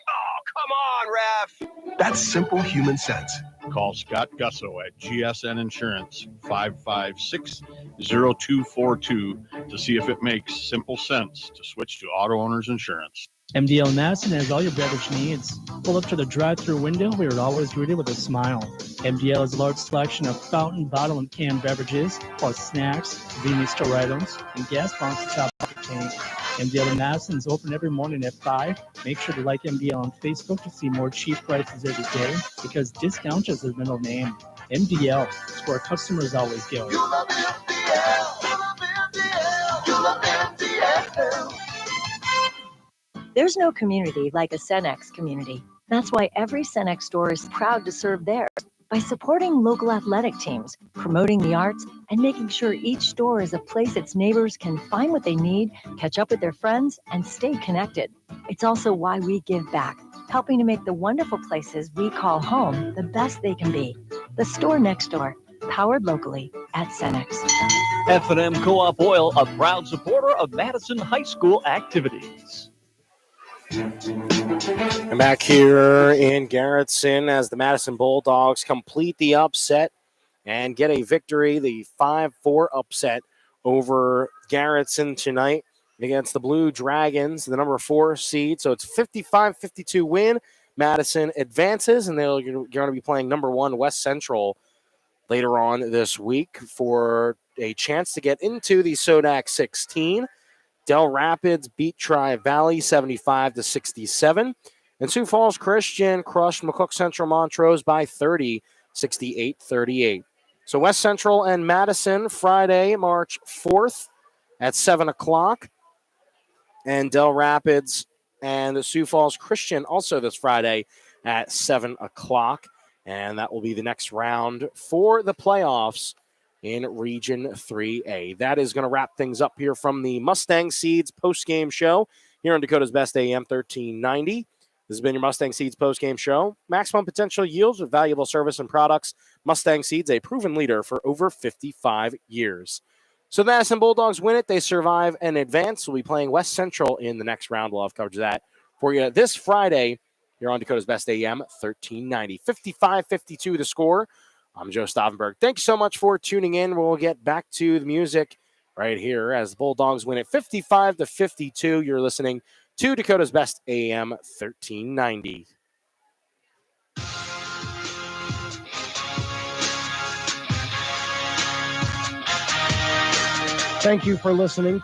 Come on, Ref. That's simple human sense. Call Scott Gusso at GSN Insurance, 556-0242, to see if it makes simple sense to switch to auto owners insurance. MDL Madison has all your beverage needs. Pull up to the drive-thru window. We are always greeted with a smile. MDL has a large selection of fountain, bottle, and canned beverages, plus snacks, convenience store items, and gas pumps to top up your tank. MDL Madison is open every morning at 5. Make sure to like MDL on Facebook to see more cheap prices every day, because discount is their middle name. MDL is where customers always go. You love MDL. You love MDL. You love MDL. There's no community like a Cenex community. That's why every Cenex store is proud to serve theirs by supporting local athletic teams, promoting the arts, and making sure each store is a place its neighbors can find what they need, catch up with their friends, and stay connected. It's also why we give back, helping to make the wonderful places we call home the best they can be. The store next door, powered locally at Cenex. F&M Co-op Oil, a proud supporter of Madison High School activities. And back here in Garretson as the Madison Bulldogs complete the upset and get a victory, the 5-4 upset over Garretson tonight against the Blue Dragons, the number 4 seed. So it's 55-52 win. Madison advances, and they're going to be playing number 1 West Central later on this week for a chance to get into the Sodak 16. Del Rapids beat Tri-Valley 75-67. And Sioux Falls Christian crushed McCook Central Montrose by 30, 68-38. So West Central and Madison Friday, March 4th at 7 o'clock. And Del Rapids and the Sioux Falls Christian also this Friday at 7 o'clock. And that will be the next round for the playoffs in Region 3A. That is going to wrap things up here from the Mustang Seeds postgame show here on Dakota's Best AM 1390. This has been your Mustang Seeds postgame show. Maximum potential yields with valuable service and products. Mustang Seeds, a proven leader for over 55 years. So the Madison Bulldogs win it. They survive and advance. We'll be playing West Central in the next round. We'll have coverage of that for you this Friday here on Dakota's Best AM 1390. 55-52 the score. I'm Joe Stauffenberg. Thanks so much for tuning in. We'll get back to the music right here as the Bulldogs win it 55-52. You're listening to Dakota's Best AM 1390. Thank you for listening